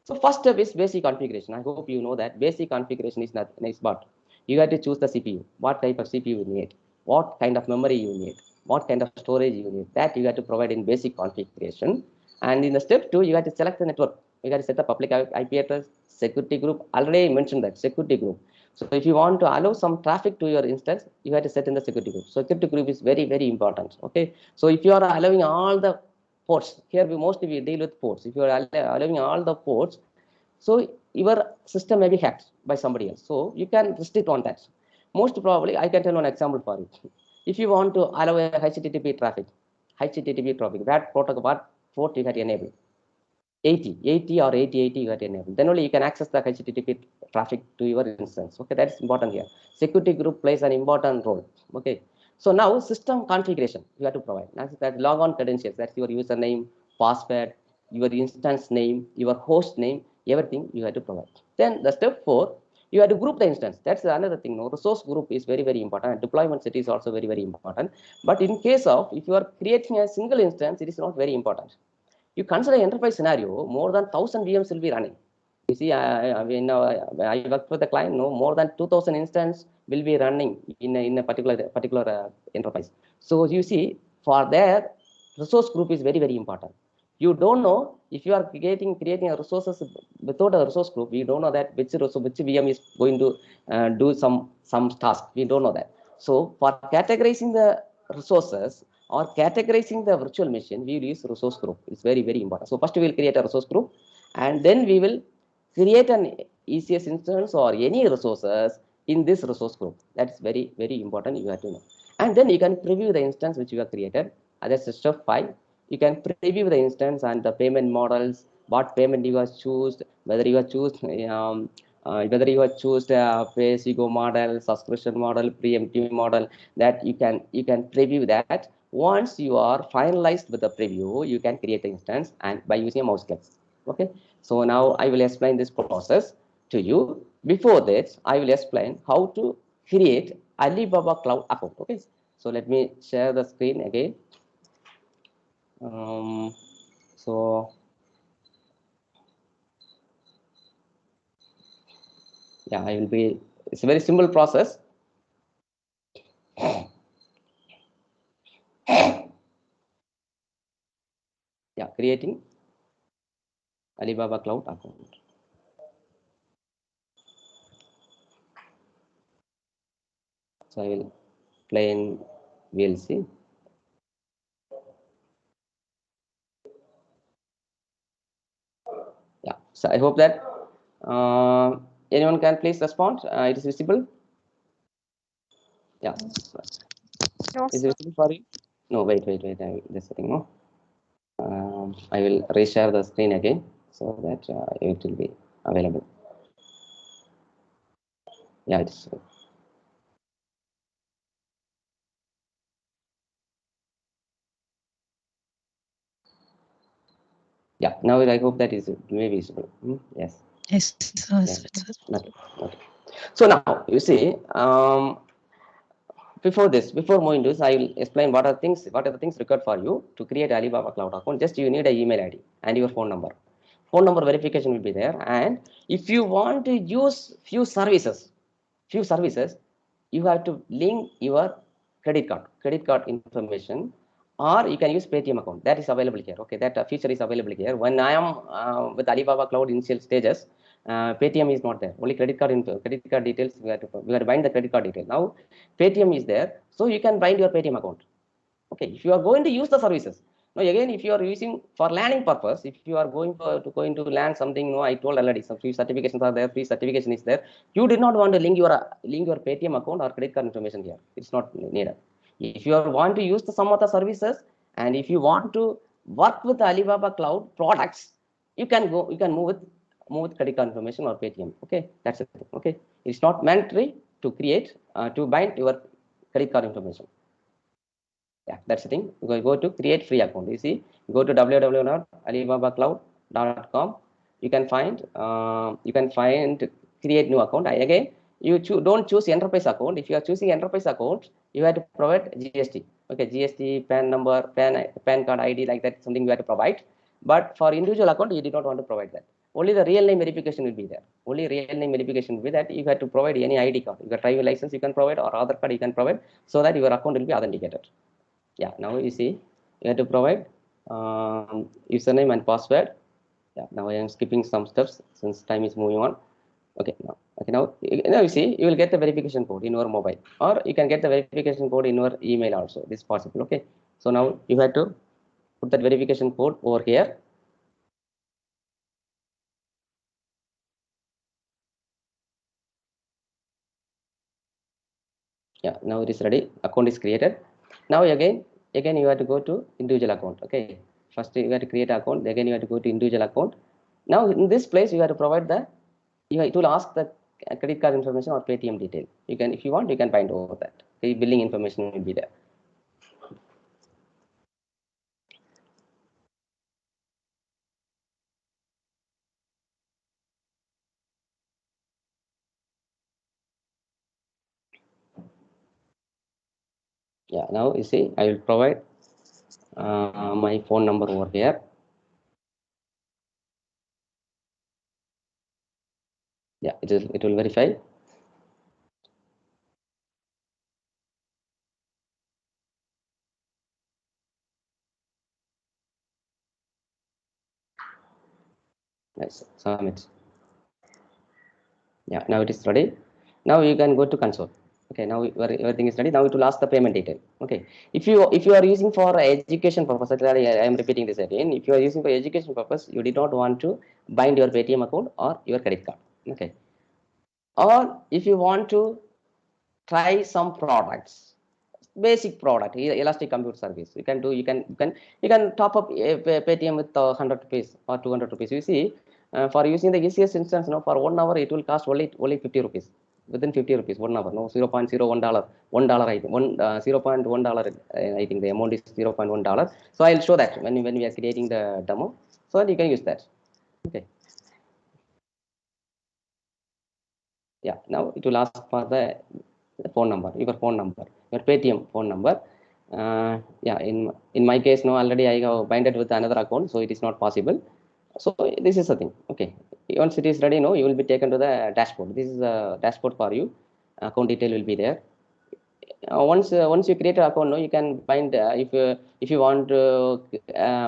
So first step is basic configuration. I hope you know that basic configuration is what you have to choose the CPU, what type of CPU you need, what kind of memory you need, what kind of storage you need. That you have to provide in basic configuration. And in the step 2, you have to select the network. You got to set the public IP address, security group. Already mentioned that security group. So if you want to allow some traffic to your instance, you have to set in the security group. So security group is very, very important. Okay. So if you are allowing all the ports, here mostly we deal with ports. If you are allowing all the ports, so your system may be hacked by somebody else. So you can restrict on that. Most probably, I can tell one example for you. If you want to allow a HTTP traffic, that protocol, what port you have to enable? 80 or 8080 you have to enable. Then only you can access the HTTP traffic to your instance. Okay, that's important here. Security group plays an important role. Okay. So now system configuration you have to provide. That's logon credentials. That's your username, password, your instance name, your host name, everything you have to provide. Then the step 4, you have to group the instance. That's another thing. No, resource group is very, very important. And deployment set is also very, very important. But in case of if you are creating a single instance, it is not very important. You consider enterprise scenario, more than 1,000 VMs will be running. You see, I work with the client, no, more than 2,000 instances will be running in a particular enterprise. So you see, for their resource group is very, very important. You don't know if you are creating a resources without a resource group. We don't know that which VM is going to do some task. We don't know that. So for categorizing the resources or categorizing the virtual machine, we will use resource group. It's very, very important. So first we will create a resource group, and then we will create an ECS instance or any resources in this resource group. That's very, very important. You have to know. And then you can preview the instance which you have created. That's step 5. You can preview the instance and the payment models, what payment you have choose, whether you have choose pay-as-you-go model, subscription model, preemptive model. That you can preview that. Once you are finalized with the preview, you can create the instance and by using a mouse click. Okay. So now I will explain this process to you. Before that, I will explain how to create Alibaba Cloud account. Okay. So let me share the screen again. So yeah, I will be. It's a very simple process. Yeah, creating Alibaba Cloud account. So I will plain VLC. Yeah, so I hope that Anyone can please respond? It is visible. Yeah. No, Is sir. it visible for you? No, wait. This thing, no. I will reshare the screen again so that it will be available. Yeah, it's. Yeah, now I hope that is maybe visible. Yes. Yes, sir. Yeah. Okay. So now you see, before moving to this, I will explain what are the things required for you to create Alibaba Cloud account. Just you need an email ID and your phone number. Phone number verification will be there. And if you want to use few services, you have to link your credit card information, or you can use Paytm account. That is available here. Okay, that feature is available here. When I am with Alibaba Cloud initial stages, Paytm is not there. Only credit card details. We have to bind the credit card detail. Now Paytm is there, so you can bind your Paytm account. Okay, if you are going to use the services. Now again, if you are using for learning purpose, if you are going to learn something, no, I told already some free certifications are there, free certification is there. You did not want to link your Paytm account or credit card information here. It's not needed. If you want to use some of the services, and if you want to work with the Alibaba Cloud products, you can move with credit card information or Paytm. Okay, that's it. Okay, it's not mandatory to create to bind your credit card information. Yeah, that's the thing. Go to create free account. You see, go to www.alibabacloud.com. You can find create new account. Again, you don't choose enterprise account. If you are choosing enterprise account, you have to provide GST. Okay, GST, PAN number, PAN card ID, like that, something you have to provide. But for individual account, you did not want to provide that. Only the real name verification will be there. Only real name verification will be that you have to provide any ID card. Your driving license you can provide, or Aadhaar card you can provide, so that your account will be authenticated. Yeah, now you see you have to provide username and password. Yeah, now I am skipping some steps since time is moving on. Okay, now you see you will get the verification code in your mobile, or you can get the verification code in your email also. This is possible. Okay, so now you have to put that verification code over here. Yeah, now it is ready. Account is created. Now again you have to go to individual account. Okay, first you have to create an account. Again you have to go to individual account. Now in this place you have to provide it will ask the credit card information or Paytm detail. You can, if you want, you can bind over that. The billing information will be there. Yeah, now you see I will provide my phone number over here. Yeah, it will verify. Nice, submit. Yeah, now it is ready. Now you can go to console. Okay, now everything is ready. Now it will ask the payment detail. Okay, if you are using for education purpose, I am repeating this again. If you are using for education purpose, you did not want to bind your Paytm account or your credit card. Okay, or if you want to try some products, basic product, elastic compute service, you can top up Paytm with 100 rupees or 200 rupees. You see, for using the easiest instance, for 1 hour it will cost only 50 rupees. Within 50 rupees 1 hour, no, $0.01, $1 I think, $0.1, I think the amount is $0.1. So I'll show that when we are creating the demo, so that you can use that. Okay. Yeah, now it will ask for the phone number, your Paytm phone number. Yeah, in my case, no, already I have binded with another account, so it is not possible. So this is the thing. Okay, once it is ready, no, you will be taken to the dashboard. This is the dashboard for you. Account detail will be there. Once you create an account, no, you can bind if you want to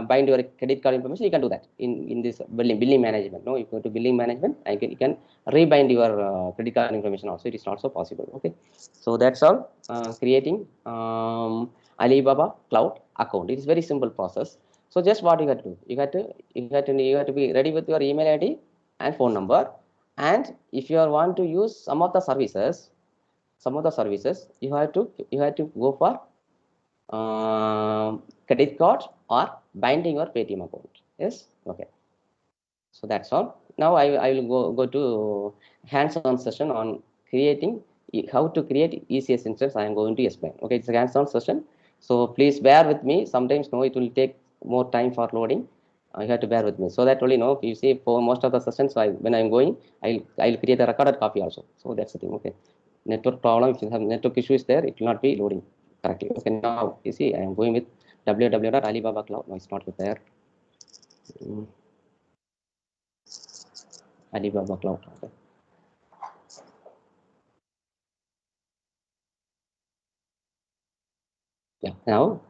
bind your credit card information, you can do that in this billing management. No, you go to billing management, you can rebind your credit card information also. It is also possible. Okay, so that's all. Creating Alibaba Cloud account. It is very simple process. So just what you have to do, you have to be ready with your email ID and phone number. And if you want to use some of the services, you have to go for credit card or binding your Paytm account. Yes, okay. So that's all. Now I will go to hands-on session on creating how to create ECS instance. I am going to explain. Okay, it's a hands-on session. So please bear with me. Sometimes no, it will take more time for loading. You have to bear with me. So that only no, you see for most of the sessions, when I'm going, I'll create a recorded copy also. So that's the thing. Okay. Network problem. If you have network issues there, it will not be loading correctly. Okay. Now you see I am going with www.alibaba cloud. No, it's not with there. Alibaba cloud. Okay. Yeah, now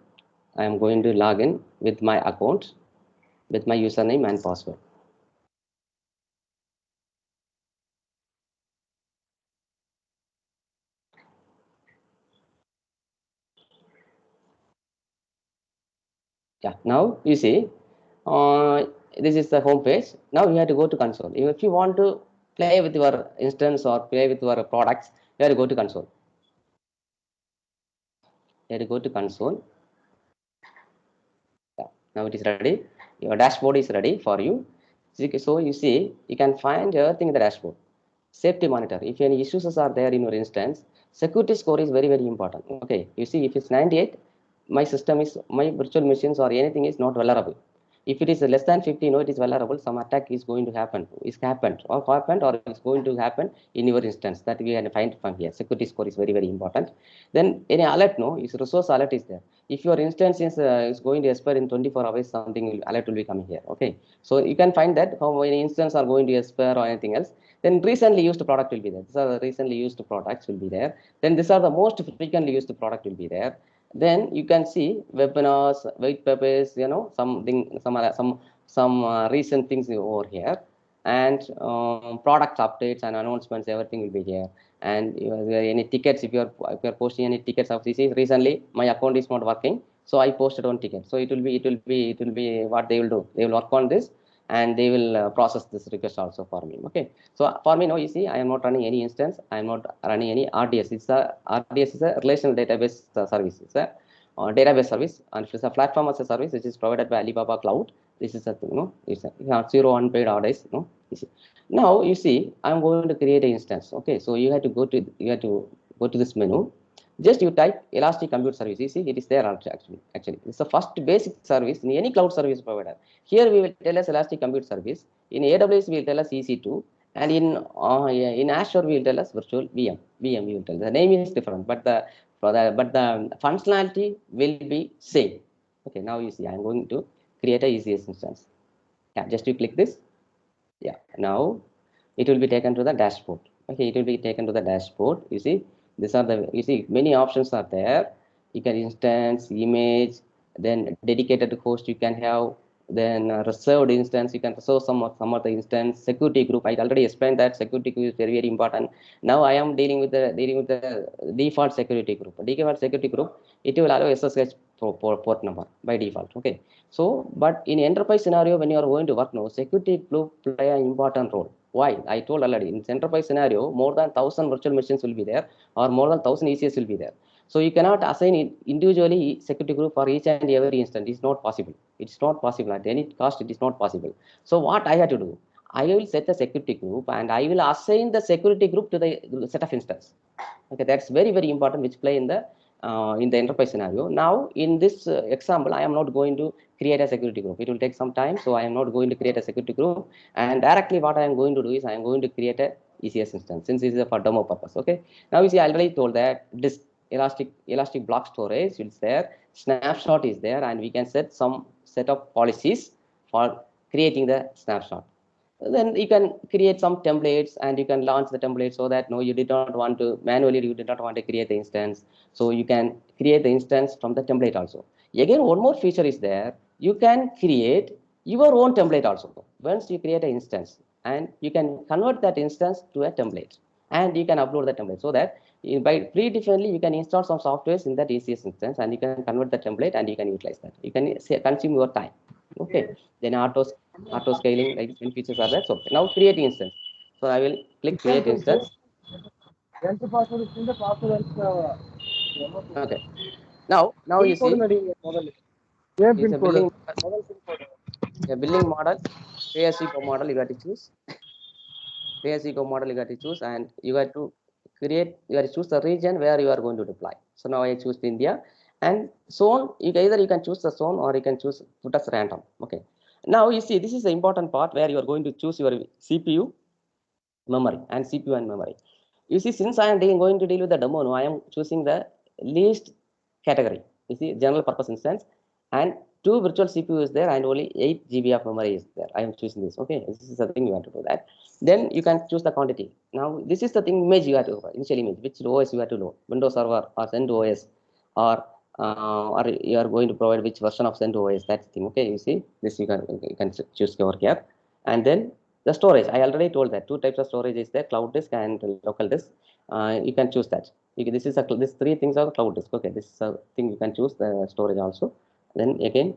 I am going to log in with my account with my username and password. Yeah, now you see this is the home page. Now you have to go to console. If you want to play with your instance or play with your products, you have to go to console. You have to go to console. Yeah, now it is ready. Your dashboard is ready for you. So you see, you can find everything in the dashboard. Safety monitor. If any issues are there in your instance, security score is very, very important. Okay, you see, if it's 98, my system is, my virtual machines or anything is not vulnerable. If it is less than 50, no, it is vulnerable. Some attack is going to happen, or it's going to happen in your instance. That we can find from here. Security score is very, very important. Then any alert, no, is resource alert is there. If your instance is going to expire in 24 hours, something alert will be coming here. Okay, so you can find that how many instances are going to expire or anything else. Then recently used product will be there. These are the recently used products will be there. Then these are the most frequently used product will be there. Then you can see webinars, white papers, you know, some recent things over here, and product updates and announcements, everything will be here. And any tickets, if you're posting any tickets of this, recently my account is not working, so I posted on ticket. So it will be what they will do. They will work on this and they will process this request also for me. Okay, so for me now you see I am not running any instance, I am not running any RDS. RDS is a relational database service. It's a database service, and it's a platform as a service which is provided by Alibaba Cloud. This is a thing, no, it's a 0 unpaid RDS. No, you see. Now you see I am going to create an instance. Okay, so you have to go to this menu. Just you type Elastic Compute Service. You see, it is there actually. It's the first basic service in any cloud service provider. Here we will tell us Elastic Compute Service. In AWS we will tell us EC2, and in Azure we will tell us Virtual VM. VM we will tell. The name is different, but the functionality will be same. Okay, now you see I am going to create a ECS instance. Yeah, just you click this. Yeah, now it will be taken to the dashboard. Okay, it will be taken to the dashboard. You see, these are the, you see many options are there. You can instance, image, then dedicated host you can have, then reserved instance you can reserve some of the instance. Security group, I already explained that security group is very, very important. Now I am dealing with the default security group. Default security group, it will allow SSH port number by default. Okay, so but in enterprise scenario, when you are going to work now, security group play an important role. Why? I told already, in enterprise scenario, more than 1,000 virtual machines will be there, or more than 1,000 ECS will be there. So you cannot assign it individually security group for each and every instance. It's not possible. It's not possible at any cost. It is not possible. So what I have to do, I will set the security group and I will assign the security group to the set of instance. Okay, that's very, very important, which play in the enterprise scenario. Now in this example, I am not going to create a security group. It will take some time, so I am not going to create a security group. And directly what I am going to do is I am going to create a ECS instance, since this is for demo purpose. Okay, now you see I already told that this elastic block storage is there, snapshot is there, and we can set some set of policies for creating the snapshot. Then you can create some templates and you can launch the template, so that no, you did not want to manually, you did not want to create the instance, so you can create the instance from the template also. Again, one more feature is there, you can create your own template also. Once you create an instance, and you can convert that instance to a template, and you can upload the template, so that by predefinedly you can install some softwares in that ECS instance, and you can convert the template and you can utilize that. You can consume your time. Okay, then auto scaling, like features are there. So now create instance. So I will click create instance. Okay. Now you see it's a billing model, pay as you go model. You got to choose pay as you go model. You got to choose, and you got to you got to choose the region where you are going to deploy. So now I choose India, and zone. Either you can choose the zone or you can choose put as random. Okay. Now you see this is the important part where you are going to choose your CPU, memory, and CPU and memory. You see, since I am going to deal with the demo, no, I am choosing the least category. You see, general purpose instance, and 2 virtual CPU is there, and only 8 GB of memory is there. I am choosing this. Okay, this is the thing you want to do that. Then you can choose the quantity. Now, this is the thing image you have to initial image, which OS you have to load, Windows Server or CentOS, or you are going to provide which version of CentOS. That's the thing. Okay, you see, this you can choose over here, and then the storage, I already told that 2 types of storage is there, cloud disk and local disk. You can choose that. This is this 3 things are cloud disk. Okay, this is a thing you can choose the storage also. Then again,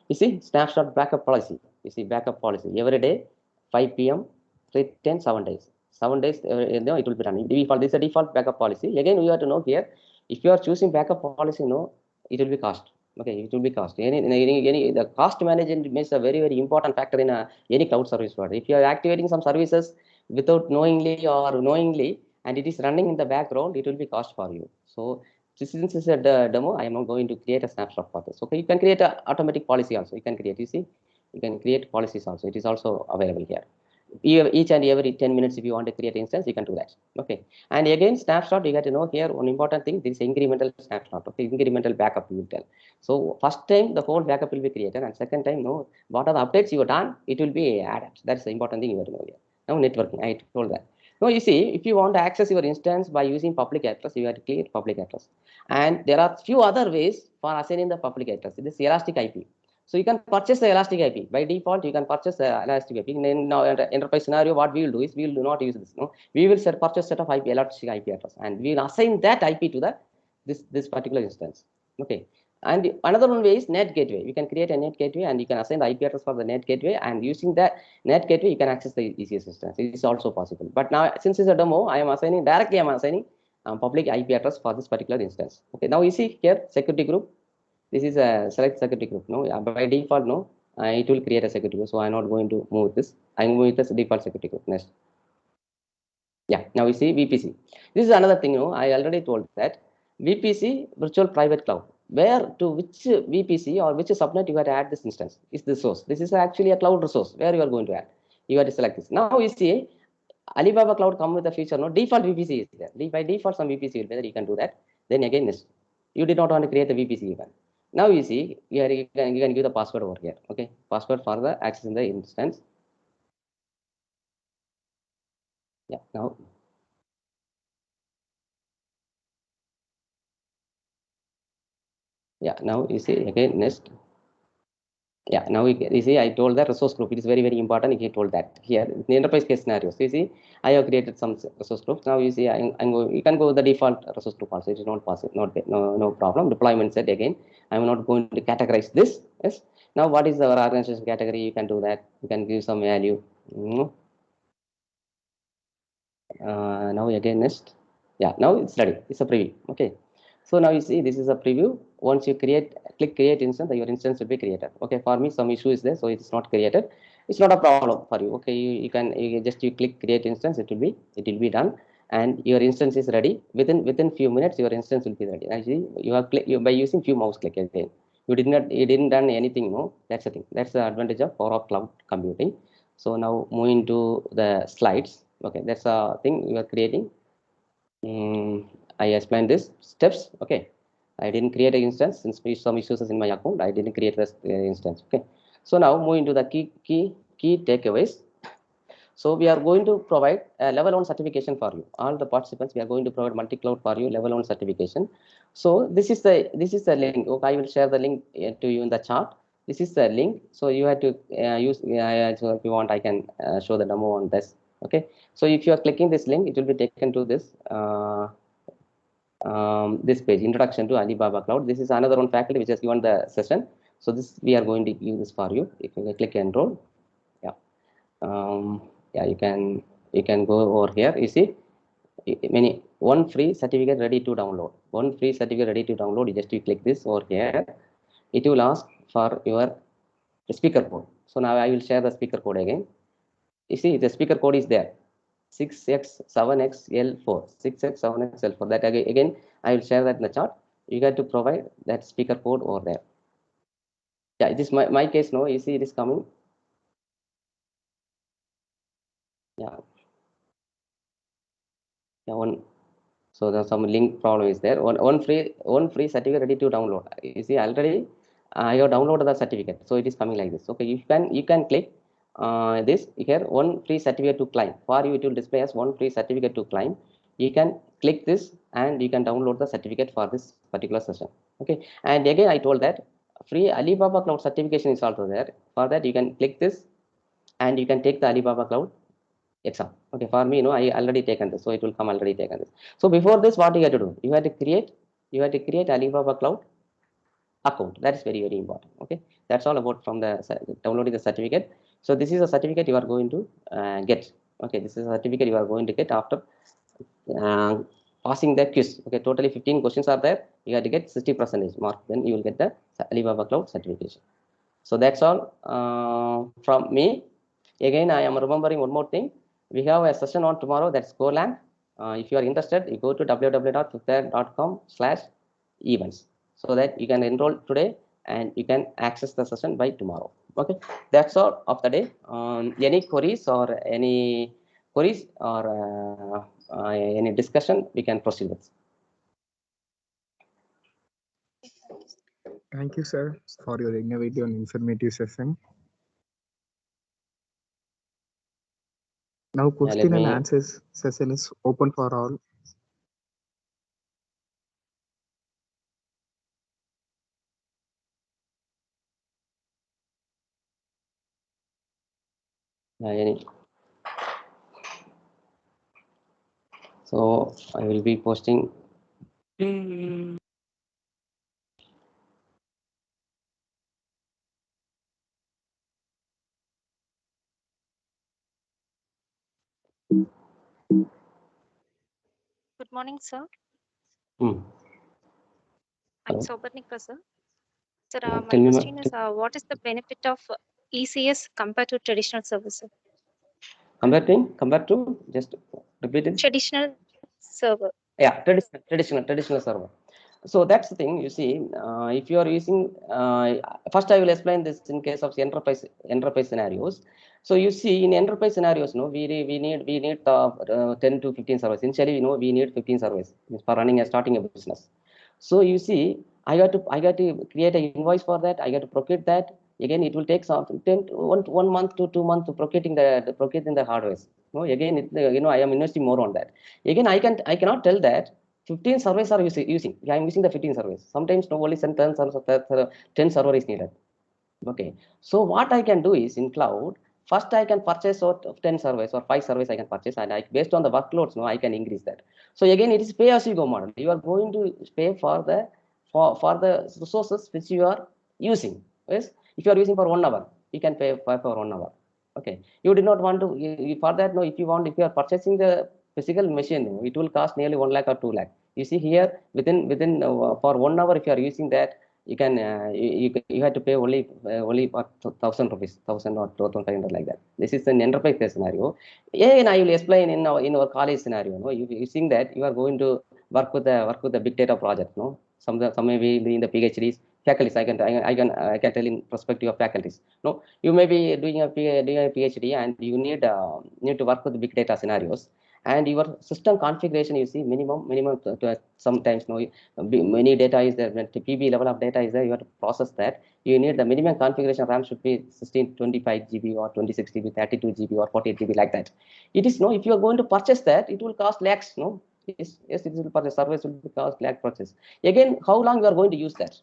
you see snapshot backup policy. You see backup policy every day, 5 p.m., 3, 10, 7 days. 7 days, no, it will be done. Default, this is a default backup policy. Again, you have to know here, if you are choosing backup policy, no, it will be cost. Okay, it will be cost. The cost management is a very, very important factor in any cloud service provider. If you are activating some services without knowingly or knowingly, and it is running in the background, it will be cost for you. So since this is a demo, I am not going to create a snapshot for this. Okay, you can create an automatic policy also. You can create, you see, you can create policies also. It is also available here. Each and every 10 minutes, if you want to create instance, you can do that. Okay, and again snapshot, you got to know here one important thing. This is incremental snapshot. Okay, incremental backup you will tell. So first time the whole backup will be created, and second time, no, what are the updates you have done, it will be added. That's the important thing you have to know here. Now networking, I told that. Now you see, if you want to access your instance by using public address, you have to create public address. And there are few other ways for assigning the public address. This is elastic IP. So you can purchase the elastic IP. By default, you can purchase the elastic IP. In now enterprise scenario, what we will do is we will not use this. No, we will purchase set of IP, elastic IP address, and we will assign that IP to the this particular instance. Okay. And another one way is net gateway. You can create a net gateway and you can assign the IP address for the net gateway, and using that net gateway, you can access the ECS instance. It is also possible. But now, since it's a demo, I am assigning directly. I am assigning public IP address for this particular instance. Okay. Now you see here security group. This is a select security group. No, by default, no, it will create a security group. So I'm not going to move this. I'm moving this default security group next. Yeah. Now you see VPC. This is another thing. No, I already told that VPC, virtual private cloud. Where to which VPC or which subnet you have to add this instance is the source. This is actually a cloud resource where you are going to add. You have to select this. Now you see Alibaba Cloud come with a feature. No, default VPC is there. By default, some VPC will be there. You can do that. Then again, this you did not want to create the VPC even. Now you see here you can give the password over here. Okay, password for the access in the instance. Yeah. Now. Yeah. Now you see again next. Yeah, now you see, I told that resource group. It is very, very important. If you told that here in the enterprise case scenarios, you see, I have created some resource groups. Now you see, I'm going. You can go with the default resource group also. It is not possible. No problem. Deployment set again. I'm not going to categorize this. Yes. Now what is our organization category? You can do that. You can give some value. Now again next. Yeah. Now it's ready. It's a preview. Okay. So now you see this is a preview. Once you click create instance, your instance will be created. Okay, for me some issue is there, so it's not created. It's not a problem for you. Okay, you click create instance, it will be done, and your instance is ready. Within few minutes, your instance will be ready. Actually, by using few mouse click again. You didn't done anything. No, that's the thing. That's the advantage of power of cloud computing. So now moving to the slides. Okay, that's a thing you are creating. I explained this steps. Okay, I didn't create an instance since some issues in my account. I didn't create this instance. Okay, so now moving to the key takeaways. So we are going to provide a level 1 certification for you. All the participants, we are going to provide multi-cloud for you, level 1 certification. So this is the link. Okay, I will share the link to you in the chat. This is the link. So you have to use. So if you want, I can show the demo on this. Okay. So if you are clicking this link, it will be taken to this. This page, introduction to Alibaba Cloud. This is another one faculty which has given the session. So this we are going to use this for you. If you click enroll, yeah, yeah, you can you can go over here. You see, many one free certificate ready to download. One free certificate ready to download. You just you click this over here. It will ask for your speaker code. So now I will share the speaker code again. You see, the speaker code is there. 6X7XL4. 6X7XL4. That again, I will share that in the chart. You got to provide that speaker code over there. Yeah, this my case. No, you see, it is coming. Yeah. Yeah, one. So there's some link problem is there. One free certificate ready to download. You see, already I have downloaded the certificate, so it is coming like this. Okay, you can click this here, one free certificate to claim. For you, it will display as one free certificate to claim. You can click this and you can download the certificate for this particular session. Okay, and again I told that free Alibaba Cloud certification is also there. For that, you can click this and you can take the Alibaba Cloud exam. Okay, for me, I already taken this, so it will come already taken this. So before this, what you have to do? You have to create Alibaba Cloud account. That is very, very important. Okay, that's all about from the downloading the certificate. So this is a certificate you are going to get. Okay, this is a certificate you are going to get after passing the quiz. Okay, totally 15 questions are there. You have to get 60% mark, then you will get the Alibaba Cloud certification. So that's all from me. Again, I am remembering one more thing. We have a session on tomorrow, that's Golang. If you are interested, you go to www.fifthwire.com/events, so that you can enroll today and you can access the session by tomorrow. Okay, that's all of the day. Any queries or any discussion, we can proceed with. Thank you, sir, for your innovative and informative session. Now, question and answers session is open for all. So I will be posting. Good morning, sir. Hmm. I'm Hello. Sobarnika, sir. Sir, Tell my me, question is, what is the benefit of ECS compared to traditional services? Compared to, just repeat it. Traditional server. Yeah, traditional server. So that's the thing. You see, if you are using, first I will explain this in case of enterprise scenarios. So you see, in enterprise scenarios, we need 10 to 15 servers. Initially, we need 15 servers for starting a business. So you see, I got to create an invoice for that. I got to procure that. Again, it will take some 1 month to 2 months to procuring the hardware. Again, I am investing more on that. Again, I cannot tell that 15 servers are using. Yeah, I'm using the 15 servers. Sometimes only 10 server is needed. Okay. So what I can do is in cloud, first I can purchase 10 servers or 5 servers I can purchase, and based on the workloads, I can increase that. So again, it is pay as you go model. You are going to pay for the resources which you are using. Yes. If you are using for 1 hour, you can pay for 1 hour. Okay. You did not want to for that. No, if you are purchasing the physical machine, it will cost nearly 1 lakh or 2 lakh. You see here within for 1 hour, if you are using that, you can you have to pay only 1,000 rupees, 1,000 or 2,500 like that. This is an enterprise case scenario. And I will explain in our college scenario. You seeing that you are going to work with the big data project. Some may be in the PhDs, faculties. I can tell in perspective of faculties. You may be doing a PhD and you need to work with big data scenarios. And your system configuration, you see, minimum sometimes many data is there. When the PB level of data is there, you have to process that. You need the minimum configuration RAM should be 25 GB or 26 GB, 32 GB or 48 GB like that. It is if you are going to purchase that, it will cost lakhs. Yes, it will purchase service will cost lakh purchase. Again, how long you are going to use that?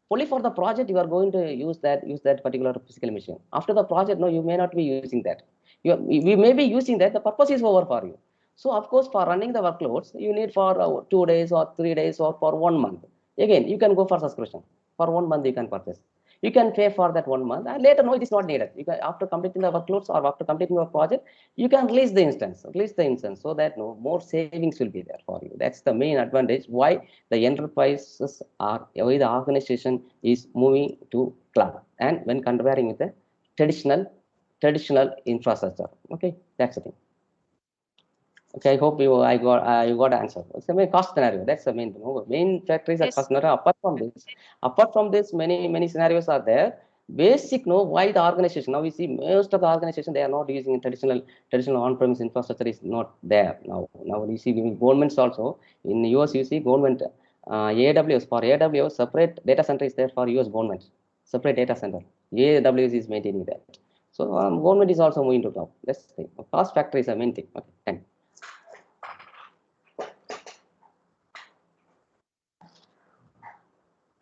Only for the project you are going to use that particular physical machine. After the project, you may not be using that. We may be using that. The purpose is over for you. So of course, for running the workloads, you need for 2 days or 3 days or for 1 month. Again, you can go for subscription. For 1 month, you can purchase. You can pay for that 1 month, and later, no, it is not needed. You can, after completing the workloads or after completing your project, you can release the instance, so that no more savings will be there for you. That's the main advantage why the enterprises are, why the organization is moving to cloud, and when comparing with the traditional infrastructure. Okay, that's the thing. Okay, I hope you got answer. It's the main cost scenario. That's the main factor is a Yes. cost scenario. Apart from this, many scenarios are there. Basic, why the organization, now we see most of the organization, they are not using traditional on-premise infrastructure is not there now. Now you see governments also in the US, you see government AWS separate data center is there for US government, separate data center. AWS is maintaining that. So government is also moving to cloud. That's the thing. Cost factor is a main thing. Okay, thank you.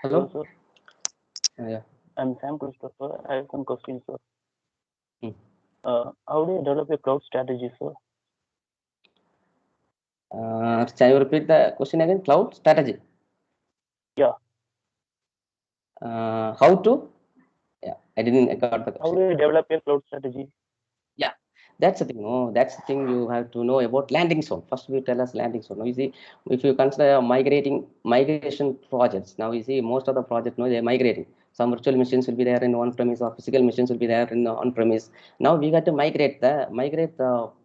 Hello? Sir. Yeah. I'm Sam Christopher. I have some questions, sir. Hmm. How do you develop a cloud strategy, sir? Can you repeat the question again? Cloud strategy. Yeah. How to? Yeah, I didn't got the question. How do you develop a cloud strategy? Yeah, that's the thing. That's the thing you have to know about landing zone. First, we tell us landing zone. Now, you see, if you consider migration projects, now you see most of the projects, they're migrating. Some virtual machines will be there in on-premise, or physical machines will be there in on-premise. Now we got to migrate the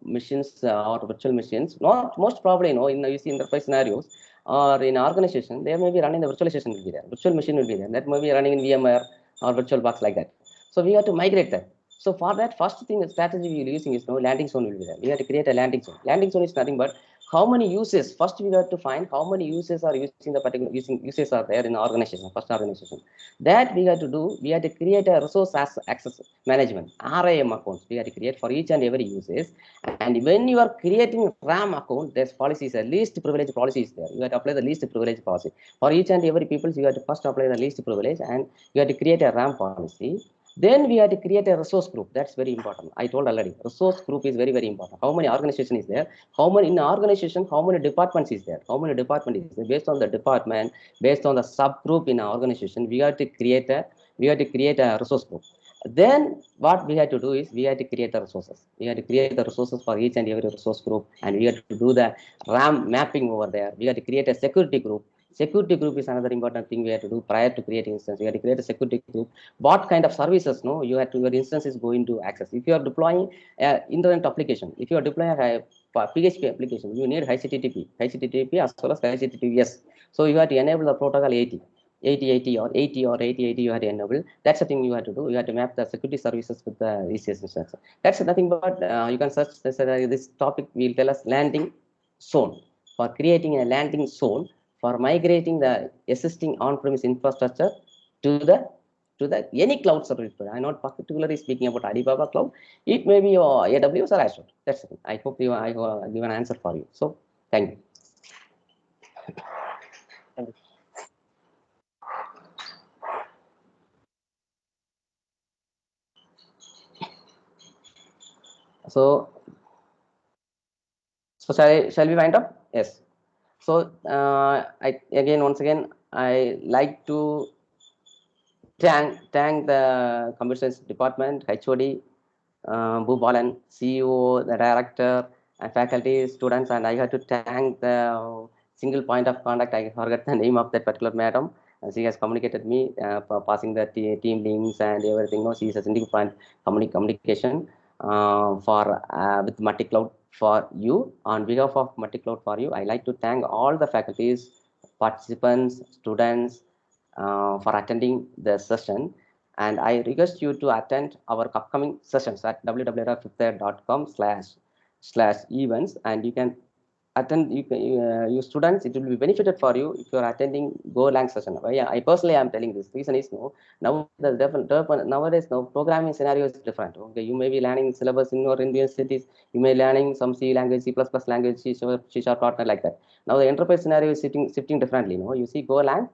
machines or virtual machines. Not most probably, in you see enterprise scenarios or in organization, they may be running the virtualization will be there. Virtual machine will be there. That may be running in VMware or VirtualBox like that. So we have to migrate that. So for that, first thing, the strategy we are using is landing zone will be there. We have to create a landing zone. Landing zone is nothing but how many users. First, we have to find how many users are using the particular users are there in the organization. First organization. That we have to do. We have to create a resource access management (RAM) accounts. We have to create for each and every users. And when you are creating RAM account, there's policies. A least privilege policy is there. You have to apply the least privilege policy for each and every people. You have to first apply the least privilege, and you have to create a RAM policy. Then we have to create a resource group. That's very important. I told already. Resource group is very, very important. How many organization is there? How many in the organization? How many departments is there? How many department is there? Based on the department, based on the subgroup in our organization, we have to create a resource group. Then what we have to do is we have to create the resources. We have to create the resources for each and every resource group, and we have to do the RAM mapping over there. We have to create a security group. Security group is another important thing we have to do prior to creating instance. We have to create a security group. What kind of services you have to your instance is going to access. If you are deploying internet application, if you are deploying a PHP application, you need HTTP as well as HTTPS. So you have to enable the protocol 80 or 80 you have to enable. That's the thing you have to do. You have to map the security services with the ECS instance. That's nothing but you can search this topic will tell us landing zone. For creating a landing zone for migrating the existing on-premise infrastructure to the any cloud service. I'm not particularly speaking about Alibaba Cloud. It may be your AWS or Azure. That's it. I hope I have given an answer for you. So thank you. Thank you. So shall we wind up? Yes. So once again, I like to thank the computer science department, HOD, Bhu Balan, CEO, the director, and faculty, students, and I have to thank the single point of contact. I forgot the name of that particular madam. She has communicated me for passing the team links and everything. She is a single point communication for with multi-cloud for you. On behalf of multi-cloud for you, I like to thank all the faculties, participants, students for attending the session. And I request you to attend our upcoming sessions at www.fifththird.com/events, and you can attend. You students, it will be benefited for you if you are attending Golang session. I personally am telling this. Reason is now nowadays programming scenario is different. Okay, you may be learning syllabus in your universities. You may learning some C language, C++ language, C# partner like that. Now the enterprise scenario is shifting differently. You see Golang.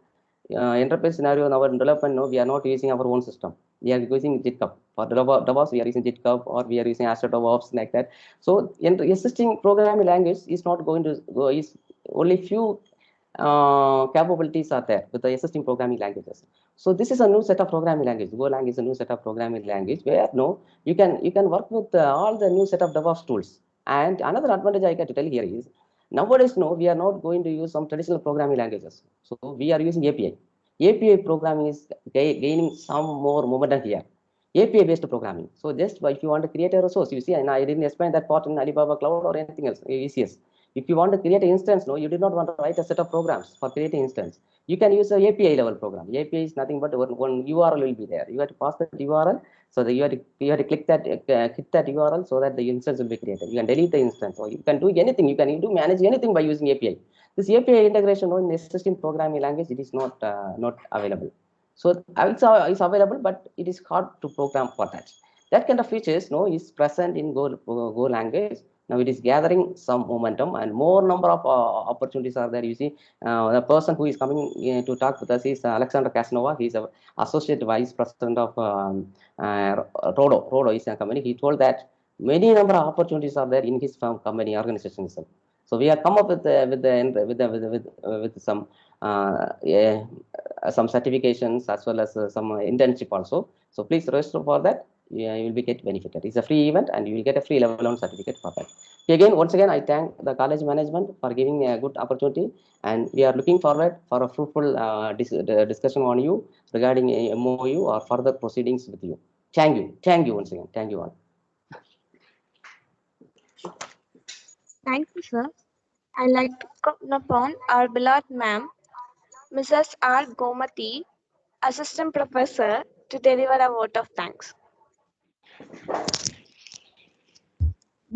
Enterprise scenario in our development, we are not using our own system. We are using GitHub. For DevOps, we are using GitHub, or we are using Azure DevOps like that. So existing programming language is not going to go. Is only few capabilities are there with the existing programming languages. So this is a new set of programming language. Golang is a new set of programming language where you can work with all the new set of DevOps tools. And another advantage I can tell here is nowadays we are not going to use some traditional programming languages. So we are using API. API programming is gaining some more momentum here. API based programming. So just if you want to create a resource, you see, and I didn't explain that part in Alibaba Cloud or anything else, ECS. If you want to create an instance, you did not want to write a set of programs for creating instance. You can use an API level program. API is nothing but one URL will be there. You have to pass that URL, so that you have to click that, hit that URL, so that the instance will be created. You can delete the instance, or you can do anything. You can manage anything by using API. This API integration in existing programming language, it is not available. So it's available, but it is hard to program for that. That kind of features is present in Go language. Now it is gathering some momentum, and more number of opportunities are there. You see, the person who is coming to talk with us is Alexander Casanova. He's an associate vice president of Rodo. Rodo is a company. He told that many number of opportunities are there in his firm, company, organization itself. So we have come up with some certifications as well as some internship also. So please register for that. You will be get benefited. It's a free event, and you will get a free level 1 certificate for that. Once again, I thank the college management for giving me a good opportunity, and we are looking forward for a fruitful discussion on you regarding a MOU or further proceedings with you. Thank you once again. Thank you all. Thank you, sir. I'd like to call upon our beloved ma'am, Mrs. R. Gomati, Assistant Professor, to deliver a vote of thanks.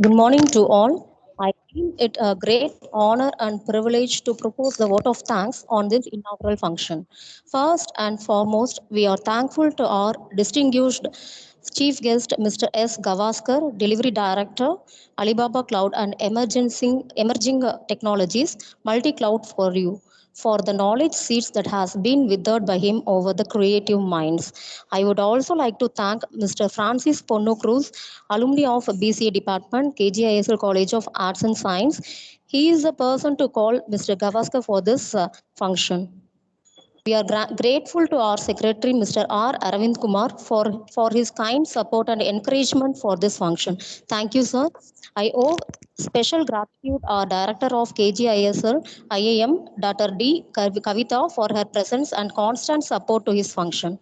Good morning to all. I feel it a great honor and privilege to propose the vote of thanks on this inaugural function. First and foremost, we are thankful to our distinguished Chief Guest, Mr. S. Gavaskar, Delivery Director, Alibaba Cloud and Emerging Technologies, Multi-Cloud for You, for the knowledge seeds that has been withered by him over the creative minds. I would also like to thank Mr. Francis Ponno Cruz, alumni of BCA Department, KGISL College of Arts and Science. He is the person to call Mr. Gavaskar for this function. We are grateful to our secretary, Mr. R. Aravind Kumar, for his kind support and encouragement for this function. Thank you, sir. I owe special gratitude our director of KGISL IAM, Dr. D. Kavita, for her presence and constant support to his function.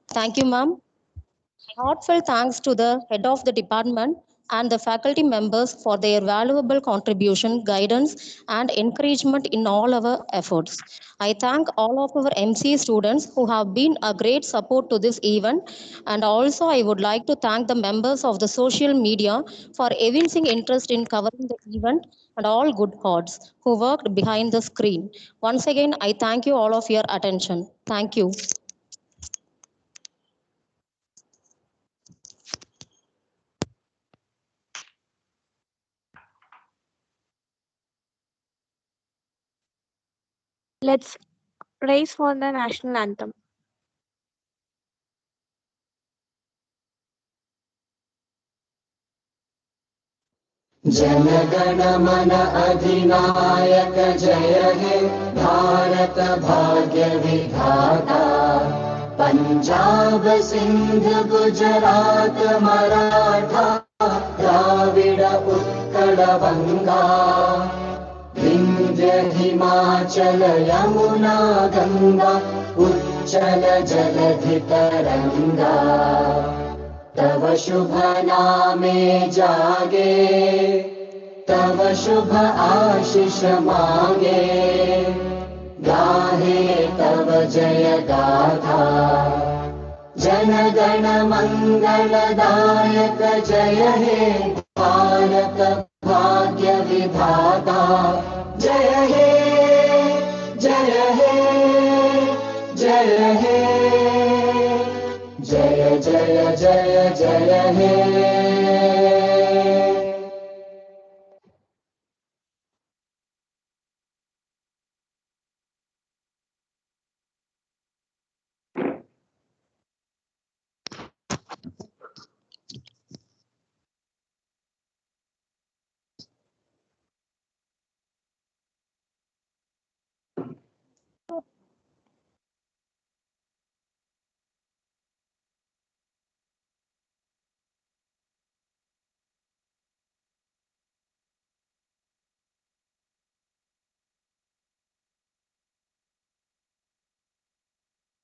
Thank you, ma'am. Heartfelt thanks to the head of the department and the faculty members for their valuable contribution, guidance, and encouragement in all our efforts. I thank all of our MCA students who have been a great support to this event. And also I would like to thank the members of the social media for evincing interest in covering the event, and all good hearts who worked behind the screen. Once again, I thank you all of your attention. Thank you. Let's raise for the national anthem. जनगण मन अधिनायक जय हे भारत भाग्य विधाता पंजाब सिंध गुजरात मराठा द्राविड उत्कल बंगा विंध्य हिमाचल यमुना गंगा उच्चल जलधि तरंगा तव शुभ नामे जागे तव शुभ आशीष मांगे गाहे तव जय गाथा जन गण मंगलदायक जय हे भारत भाग्य विधाता जय हे जय हे जय हे जय जय जय जय हे